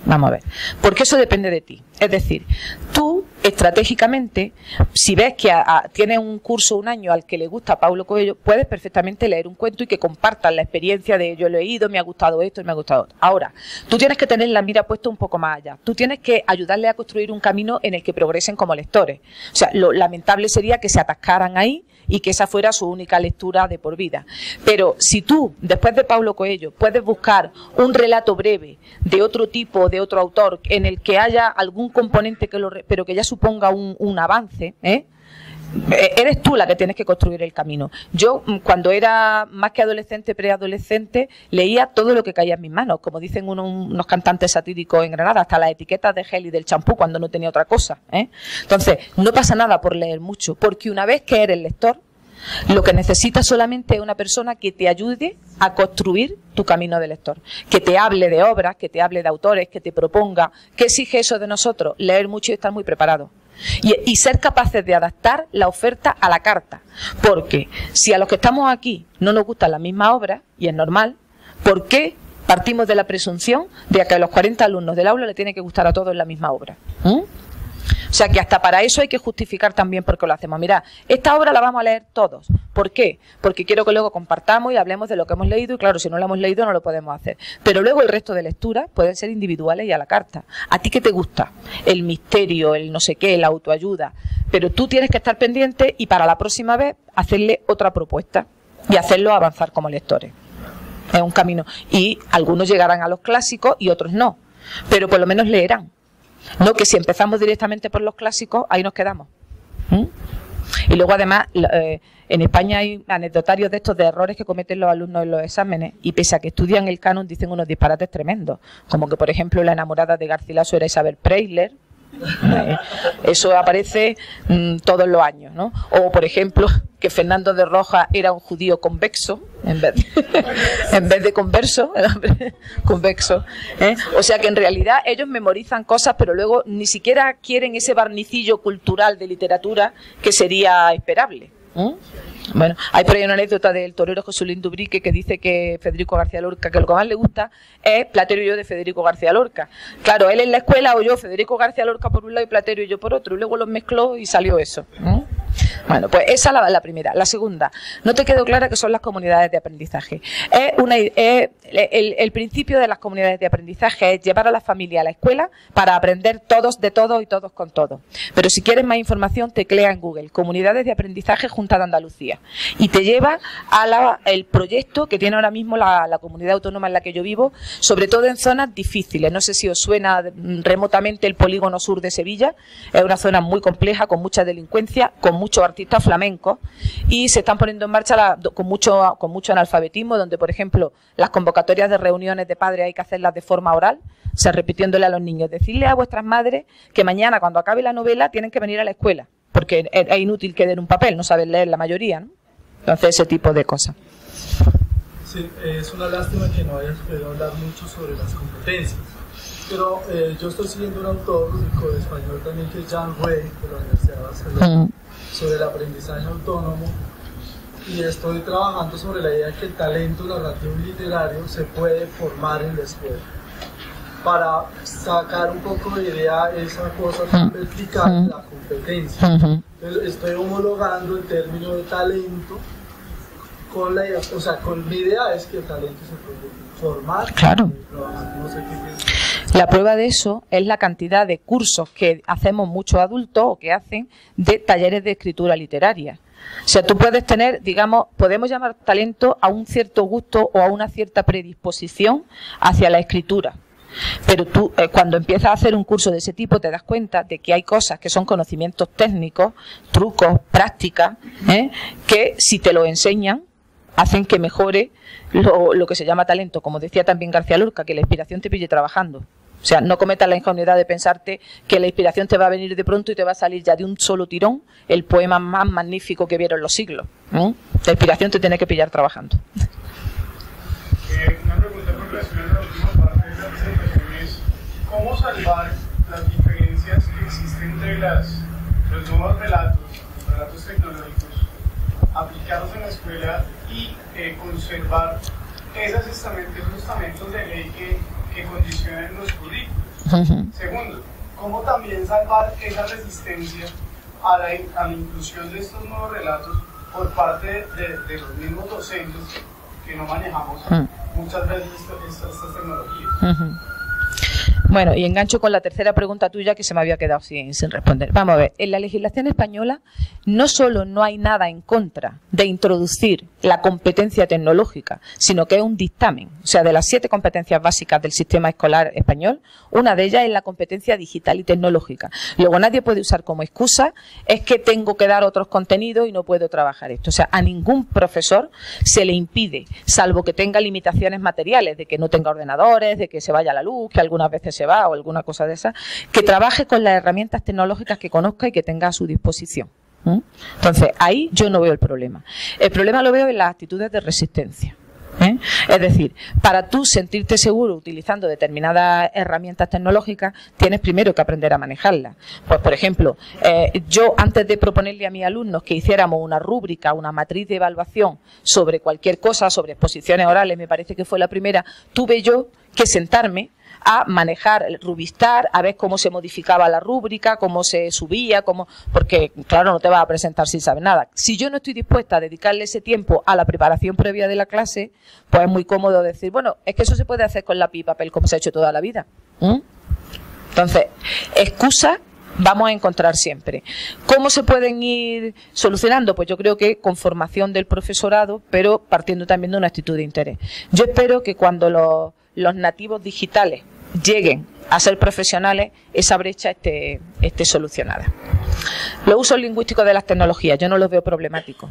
Vamos a ver, porque eso depende de ti. Es decir, tú estratégicamente, si ves que tienes un curso un año al que le gusta Paulo Coelho, puedes perfectamente leer un cuento y que compartas la experiencia de yo lo he leído, me ha gustado esto y me ha gustado otro. Ahora, tú tienes que tener la mira puesta un poco más allá. Tú tienes que ayudarle a construir un camino en el que progresen como lectores. O sea, lo lamentable sería que se atascaran ahí y que esa fuera su única lectura de por vida. Pero si tú, después de Paulo Coelho, puedes buscar un relato breve de otro tipo, de otro autor, en el que haya algún componente pero que ya suponga un avance, eres tú la que tienes que construir el camino. Yo, cuando era más que adolescente, preadolescente, leía todo lo que caía en mis manos, como dicen unos cantantes satíricos en Granada, hasta las etiquetas de gel y del champú cuando no tenía otra cosa. Entonces, no pasa nada por leer mucho, porque una vez que eres lector, lo que necesitas solamente es una persona que te ayude a construir tu camino de lector, que te hable de obras, que te hable de autores, que te proponga. ¿Qué exige eso de nosotros? Leer mucho y estar muy preparados. Y ser capaces de adaptar la oferta a la carta. Porque si a los que estamos aquí no nos gustan las mismas obras, y es normal, ¿por qué partimos de la presunción de que a los 40 alumnos del aula le tiene que gustar a todos la misma obra? O sea que hasta para eso hay que justificar también por qué lo hacemos. Mira, esta obra la vamos a leer todos. ¿Por qué? Porque quiero que luego compartamos y hablemos de lo que hemos leído, y claro, si no lo hemos leído no lo podemos hacer. Pero luego el resto de lecturas pueden ser individuales y a la carta. ¿A ti qué te gusta? El misterio, el no sé qué, la autoayuda. Pero tú tienes que estar pendiente y para la próxima vez hacerle otra propuesta y hacerlo avanzar como lectores. Es un camino. Y algunos llegarán a los clásicos y otros no. Pero por lo menos leerán. No que si empezamos directamente por los clásicos, ahí nos quedamos. Y luego además, en España hay anecdotarios de estos de errores que cometen los alumnos en los exámenes, y pese a que estudian el canon dicen unos disparates tremendos, como que por ejemplo la enamorada de Garcilaso era Isabel Preisler. Eso aparece todos los años, ¿no? O por ejemplo que Fernando de Rojas era un judío convexo en vez de converso, convexo, o sea que en realidad ellos memorizan cosas pero luego ni siquiera quieren ese barnicillo cultural de literatura que sería esperable. Bueno, hay por ahí una anécdota del torero Josulín Dubrique que dice que Federico García Lorca, que lo que más le gusta es Platero y yo de Federico García Lorca. Claro, él en la escuela oyó Federico García Lorca por un lado y Platero y yo por otro, y luego los mezcló y salió eso. Bueno, pues esa es la primera. La segunda, no te quedó clara qué son las comunidades de aprendizaje. El principio de las comunidades de aprendizaje es llevar a la familia a la escuela para aprender todos de todo y todos con todo. Pero si quieres más información, teclea en Google Comunidades de Aprendizaje Junta de Andalucía y te lleva a el proyecto que tiene ahora mismo la comunidad autónoma en la que yo vivo, sobre todo en zonas difíciles. No sé si os suena remotamente el polígono sur de Sevilla. Es una zona muy compleja, con mucha delincuencia, con muchos artistas flamencos, y se están poniendo en marcha con mucho analfabetismo, donde por ejemplo las convocatorias de reuniones de padres hay que hacerlas de forma oral, o sea, repitiéndole a los niños, decirle a vuestras madres que mañana cuando acabe la novela tienen que venir a la escuela, porque es inútil que den un papel, no saben leer la mayoría, ¿no? Entonces ese tipo de cosas. Sí, es una lástima que no hayas podido hablar mucho sobre las competencias, pero yo estoy siguiendo un autor de español también que es Jean Rouet, de la Universidad de Barcelona, sobre el aprendizaje autónomo, y estoy trabajando sobre la idea de que el talento narrativo y literario se puede formar en la escuela, para sacar un poco de idea esa cosa tan vertical de la competencia. Entonces, estoy homologando el término de talento con la idea, o sea, con mi idea es que el talento se puede formar. Claro. No sé qué piensas. La prueba de eso es la cantidad de cursos que hacemos muchos adultos o que hacen de talleres de escritura literaria. O sea, tú puedes tener, digamos, podemos llamar talento a un cierto gusto o a una cierta predisposición hacia la escritura. Pero tú, cuando empiezas a hacer un curso de ese tipo, te das cuenta de que hay cosas que son conocimientos técnicos, trucos, prácticas, que si te lo enseñan, hacen que mejore lo que se llama talento. Como decía también García Lorca, que la inspiración te pille trabajando. O sea, no cometas la ingenuidad de pensarte que la inspiración te va a venir de pronto y te va a salir ya de un solo tirón el poema más magnífico que vieron los siglos. La inspiración te tiene que pillar trabajando. Una pregunta con relación a la última parte de la presentación es ¿cómo salvar la existe entre los nuevos relatos tecnológicos, aplicarlos en la escuela y conservar esos estamentos de ley que condicionan los currículos. Segundo, ¿cómo también salvar esa resistencia a la inclusión de estos nuevos relatos por parte de los mismos docentes que no manejamos muchas veces estas tecnologías? Bueno, y engancho con la tercera pregunta tuya que se me había quedado sin responder. Vamos a ver, en la legislación española no solo no hay nada en contra de introducir la competencia tecnológica, sino que es un dictamen. O sea, de las 7 competencias básicas del sistema escolar español, una de ellas es la competencia digital y tecnológica. Luego nadie puede usar como excusa es que tengo que dar otros contenidos y no puedo trabajar esto. O sea, a ningún profesor se le impide, salvo que tenga limitaciones materiales, de que no tenga ordenadores, de que se vaya la luz, que algunas veces se va o alguna cosa de esa, que trabaje con las herramientas tecnológicas que conozca y que tenga a su disposición. Entonces, ahí yo no veo el problema. El problema lo veo en las actitudes de resistencia. Es decir, para tú sentirte seguro utilizando determinadas herramientas tecnológicas, tienes primero que aprender a manejarlas. Pues, por ejemplo, yo antes de proponerle a mis alumnos que hiciéramos una rúbrica, una matriz de evaluación sobre cualquier cosa, sobre exposiciones orales, me parece que fue la primera, tuve yo que sentarme a manejar el Rubistar, a ver cómo se modificaba la rúbrica, cómo se subía, porque claro, no te vas a presentar sin saber nada. Si yo no estoy dispuesta a dedicarle ese tiempo a la preparación previa de la clase, pues es muy cómodo decir, bueno, es que eso se puede hacer con lápiz y papel como se ha hecho toda la vida. Entonces, excusas vamos a encontrar siempre. ¿Cómo se pueden ir solucionando? Pues yo creo que con formación del profesorado, pero partiendo también de una actitud de interés. Yo espero que cuando los nativos digitales lleguen a ser profesionales, esa brecha esté solucionada. Los usos lingüísticos de las tecnologías, yo no los veo problemáticos.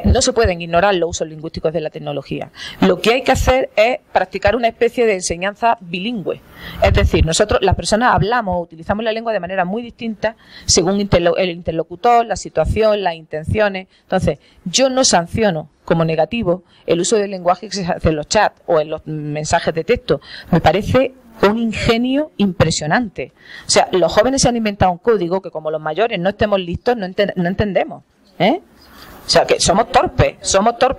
No se pueden ignorar los usos lingüísticos de la tecnología. Lo que hay que hacer es practicar una especie de enseñanza bilingüe. Es decir, nosotros, las personas hablamos o utilizamos la lengua de manera muy distinta según el interlocutor, la situación, las intenciones. Entonces, yo no sanciono como negativo el uso del lenguaje que se hace en los chats o en los mensajes de texto. Me parece un ingenio impresionante. O sea, los jóvenes se han inventado un código que como los mayores no estemos listos, no entendemos. O sea, que somos torpes,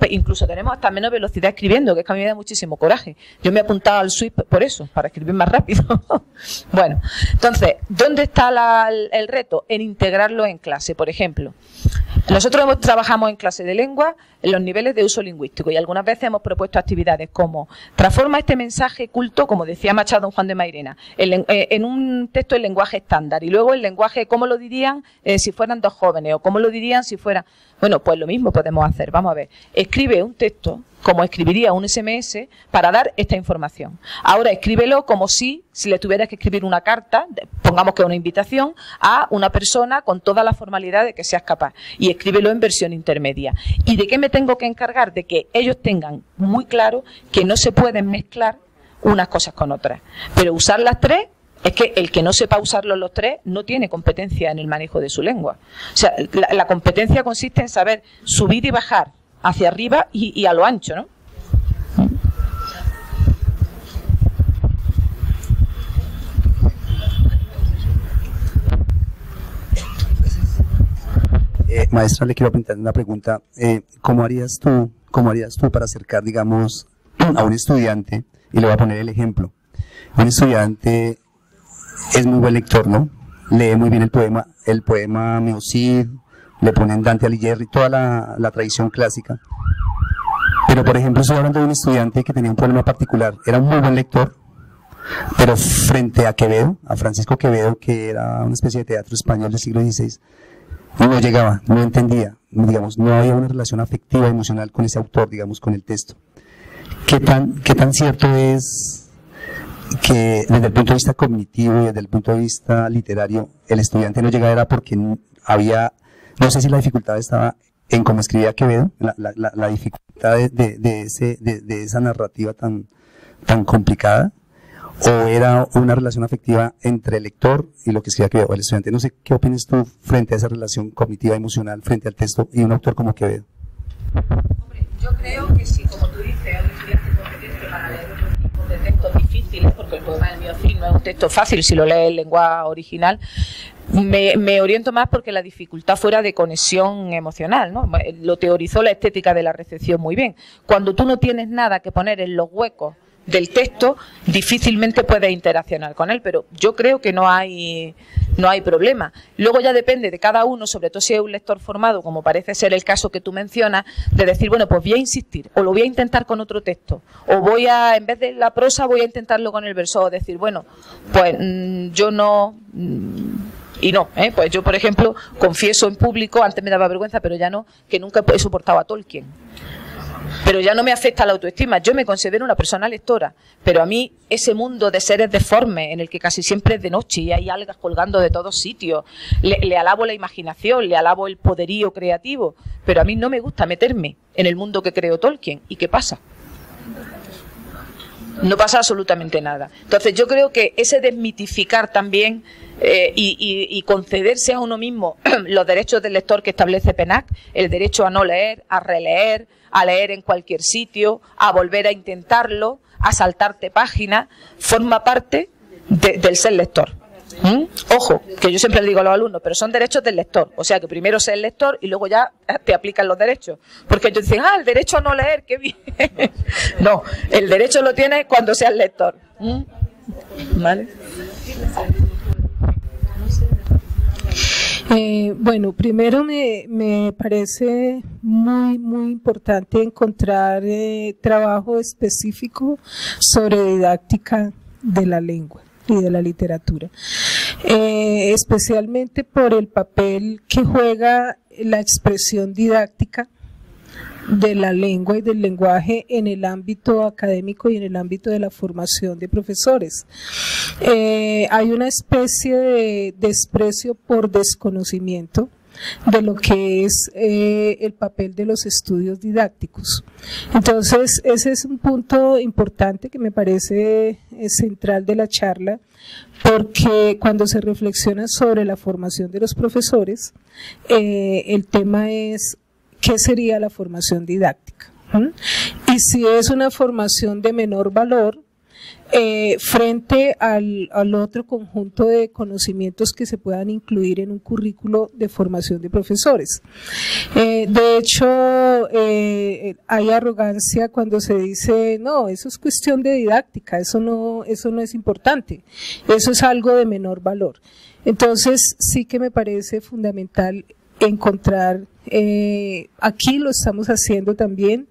incluso tenemos hasta menos velocidad escribiendo, que es que a mí me da muchísimo coraje. Yo me he apuntado al SWIFT por eso, para escribir más rápido. Bueno, entonces, ¿dónde está el reto? En integrarlo en clase, por ejemplo. Nosotros trabajamos en clase de lengua en los niveles de uso lingüístico y algunas veces hemos propuesto actividades como transforma este mensaje culto, como decía Machado en Juan de Mairena, en un texto en lenguaje estándar y luego el lenguaje, ¿cómo lo dirían si fueran dos jóvenes? O ¿cómo lo dirían si fueran...? Bueno, pues lo mismo podemos hacer. Vamos a ver. Escribe un texto como escribiría un SMS para dar esta información. Ahora escríbelo como si le tuvieras que escribir una carta, pongamos que una invitación, a una persona con toda la formalidad de que seas capaz. Y escríbelo en versión intermedia. ¿Y de qué me tengo que encargar? De que ellos tengan muy claro que no se pueden mezclar unas cosas con otras. Pero usar las tres, es que el que no sepa usarlos los tres no tiene competencia en el manejo de su lengua. O sea, la competencia consiste en saber subir y bajar hacia arriba y a lo ancho, ¿no? Maestra, le quiero preguntar una pregunta. ¿Cómo harías tú para acercar, digamos, a un estudiante, y le voy a poner el ejemplo? Un estudiante es muy buen lector, ¿no? Lee muy bien el poema Meocid, le ponen Dante Alighieri, toda la tradición clásica. Pero, por ejemplo, estoy hablando de un estudiante que tenía un problema particular. Era un muy buen lector, pero frente a Quevedo, a Francisco Quevedo, que era una especie de teatro español del siglo XVI, no llegaba, no entendía, digamos, no había una relación afectiva, emocional con ese autor, digamos, con el texto. ¿Qué tan cierto es que desde el punto de vista cognitivo y desde el punto de vista literario el estudiante no llegaba? Era porque había, no sé si la dificultad estaba en cómo escribía Quevedo, la dificultad de esa narrativa tan complicada, o era una relación afectiva entre el lector y lo que escribía Quevedo, el estudiante. No sé qué opinas tú frente a esa relación cognitiva emocional frente al texto y un autor como Quevedo. Hombre, yo creo que sí, como tú dices, es un estudiante competente para leer otros tipos de textos textos difíciles, porque el poema del Miocid no es un texto fácil si lo lees en lengua original, me oriento más porque la dificultad fuera de conexión emocional, ¿no? Lo teorizó la estética de la recepción muy bien. Cuando tú no tienes nada que poner en los huecos del texto, difícilmente puedes interaccionar con él, pero yo creo que no hay problema. Luego ya depende de cada uno, sobre todo si es un lector formado, como parece ser el caso que tú mencionas, de decir, bueno, pues voy a insistir, o lo voy a intentar con otro texto, o voy a, en vez de la prosa, voy a intentarlo con el verso, o decir, bueno, pues yo no... Y no, pues yo, por ejemplo, confieso en público, antes me daba vergüenza, pero ya no, que nunca he soportado a Tolkien. Pero ya no me afecta la autoestima. Yo me considero una persona lectora, pero a mí ese mundo de seres deformes, en el que casi siempre es de noche y hay algas colgando de todos sitios, le alabo la imaginación, le alabo el poderío creativo, pero a mí no me gusta meterme en el mundo que creó Tolkien. ¿Y qué pasa? No pasa absolutamente nada. Entonces yo creo que ese desmitificar también y concederse a uno mismo los derechos del lector que establece PENAC, el derecho a no leer, a releer, a leer en cualquier sitio, a volver a intentarlo, a saltarte páginas, forma parte del ser lector. Ojo, que yo siempre le digo a los alumnos, pero son derechos del lector, o sea que primero ser lector y luego ya te aplican los derechos, porque ellos dicen, el derecho a no leer, qué bien. No, el derecho lo tienes cuando seas lector. ¿Vale? Bueno, primero me parece muy importante encontrar trabajo específico sobre didáctica de la lengua y de la literatura, especialmente por el papel que juega la expresión didáctica de la lengua y del lenguaje en el ámbito académico y en el ámbito de la formación de profesores. Hay una especie de desprecio por desconocimiento de lo que es el papel de los estudios didácticos. Entonces, ese es un punto importante que me parece central de la charla, porque cuando se reflexiona sobre la formación de los profesores, el tema es ¿qué sería la formación didáctica? Y si es una formación de menor valor, frente al otro conjunto de conocimientos que se puedan incluir en un currículo de formación de profesores. De hecho, hay arrogancia cuando se dice, no, eso es cuestión de didáctica, eso no es importante, eso es algo de menor valor. Entonces, sí que me parece fundamental encontrar, aquí lo estamos haciendo también,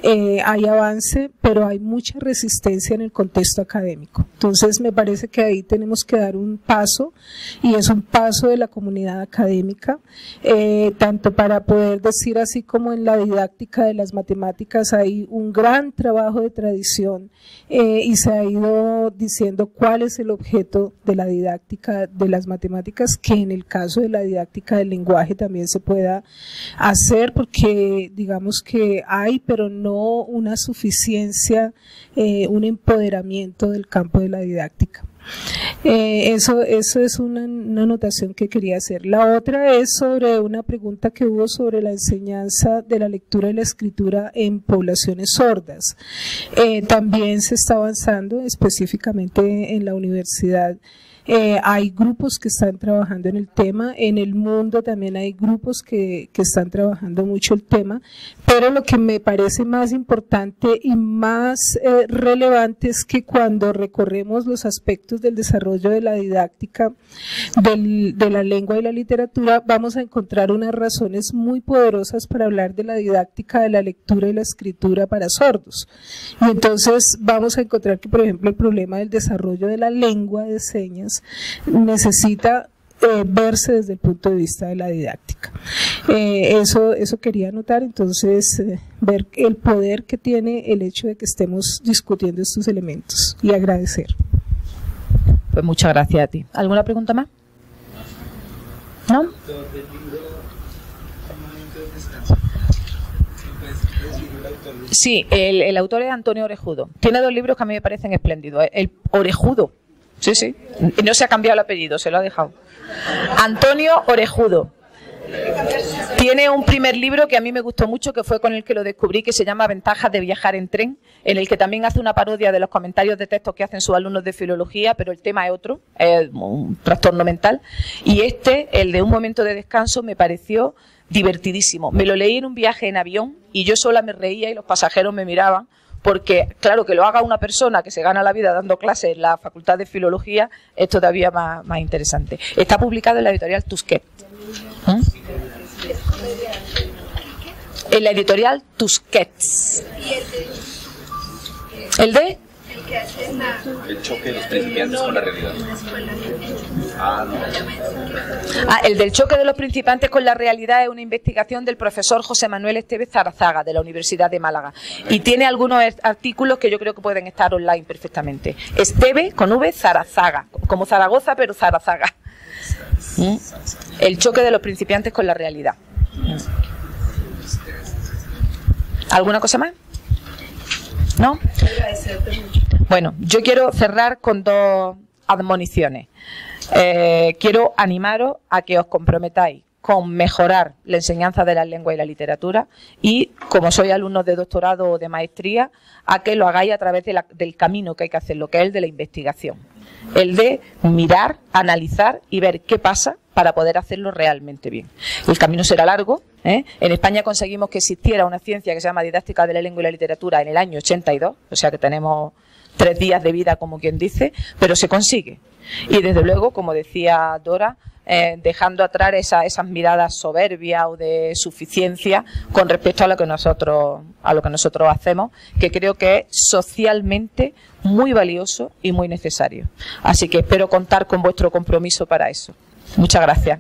hay avance, pero hay mucha resistencia en el contexto académico. Entonces me parece que ahí tenemos que dar un paso, y es un paso de la comunidad académica, tanto para poder decir, así como en la didáctica de las matemáticas hay un gran trabajo de tradición, y se ha ido diciendo cuál es el objeto de la didáctica de las matemáticas, que en el caso de la didáctica del lenguaje también se pueda hacer, porque digamos que hay, pero no una suficiencia, un empoderamiento del campo de la didáctica. Eso es una anotación que quería hacer. La otra es sobre una pregunta que hubo sobre la enseñanza de la lectura y la escritura en poblaciones sordas. También se está avanzando, específicamente en la universidad. Hay grupos que están trabajando en el tema, en el mundo también hay grupos que están trabajando mucho el tema, pero lo que me parece más importante y más relevante es que cuando recorremos los aspectos del desarrollo de la didáctica de la lengua y la literatura, vamos a encontrar unas razones muy poderosas para hablar de la didáctica de la lectura y la escritura para sordos. Y entonces vamos a encontrar que, por ejemplo, el problema del desarrollo de la lengua de señas necesita verse desde el punto de vista de la didáctica. Eso quería anotar, entonces ver el poder que tiene el hecho de que estemos discutiendo estos elementos, y agradecer. Pues muchas gracias a ti. ¿Alguna pregunta más? ¿No? Sí, el autor es Antonio Orejudo. Tiene 2 libros que a mí me parecen espléndidos. El Orejudo. Sí. Y no se ha cambiado el apellido, se lo ha dejado. Antonio Orejudo. Tiene un primer libro que a mí me gustó mucho, que fue con el que lo descubrí, que se llama Ventajas de viajar en tren, en el que también hace una parodia de los comentarios de textos que hacen sus alumnos de filología, pero el tema es otro, es un trastorno mental. Y el de Un momento de descanso, me pareció divertidísimo. Me lo leí en un viaje en avión y yo sola me reía y los pasajeros me miraban, porque claro, que lo haga una persona que se gana la vida dando clases en la Facultad de Filología es todavía más interesante. Está publicado en la editorial Tusquets. En la editorial Tusquets. ¿El de? El choque de los principiantes con la realidad. El del choque de los principiantes con la realidad es una investigación del profesor José Manuel Esteve Zarazaga, de la Universidad de Málaga. Y tiene algunos artículos que yo creo que pueden estar online perfectamente. Esteve, con V, Zarazaga. Como Zaragoza, pero Zarazaga. El choque de los principiantes con la realidad. ¿Alguna cosa más? ¿No? Bueno, yo quiero cerrar con dos admoniciones. Quiero animaros a que os comprometáis con mejorar la enseñanza de la lengua y la literatura y, como sois alumnos de doctorado o de maestría, a que lo hagáis a través del camino que hay que hacer, lo que es el de la investigación. El de mirar, analizar y ver qué pasa para poder hacerlo realmente bien. El camino será largo. En España conseguimos que existiera una ciencia que se llama Didáctica de la Lengua y la Literatura en el año 82, o sea que tenemos 3 días de vida, como quien dice, pero se consigue. Y desde luego, como decía Dora, dejando atrás esas miradas soberbias o de suficiencia con respecto a lo que nosotros hacemos, que creo que es socialmente muy valioso y muy necesario. Así que espero contar con vuestro compromiso para eso. Muchas gracias.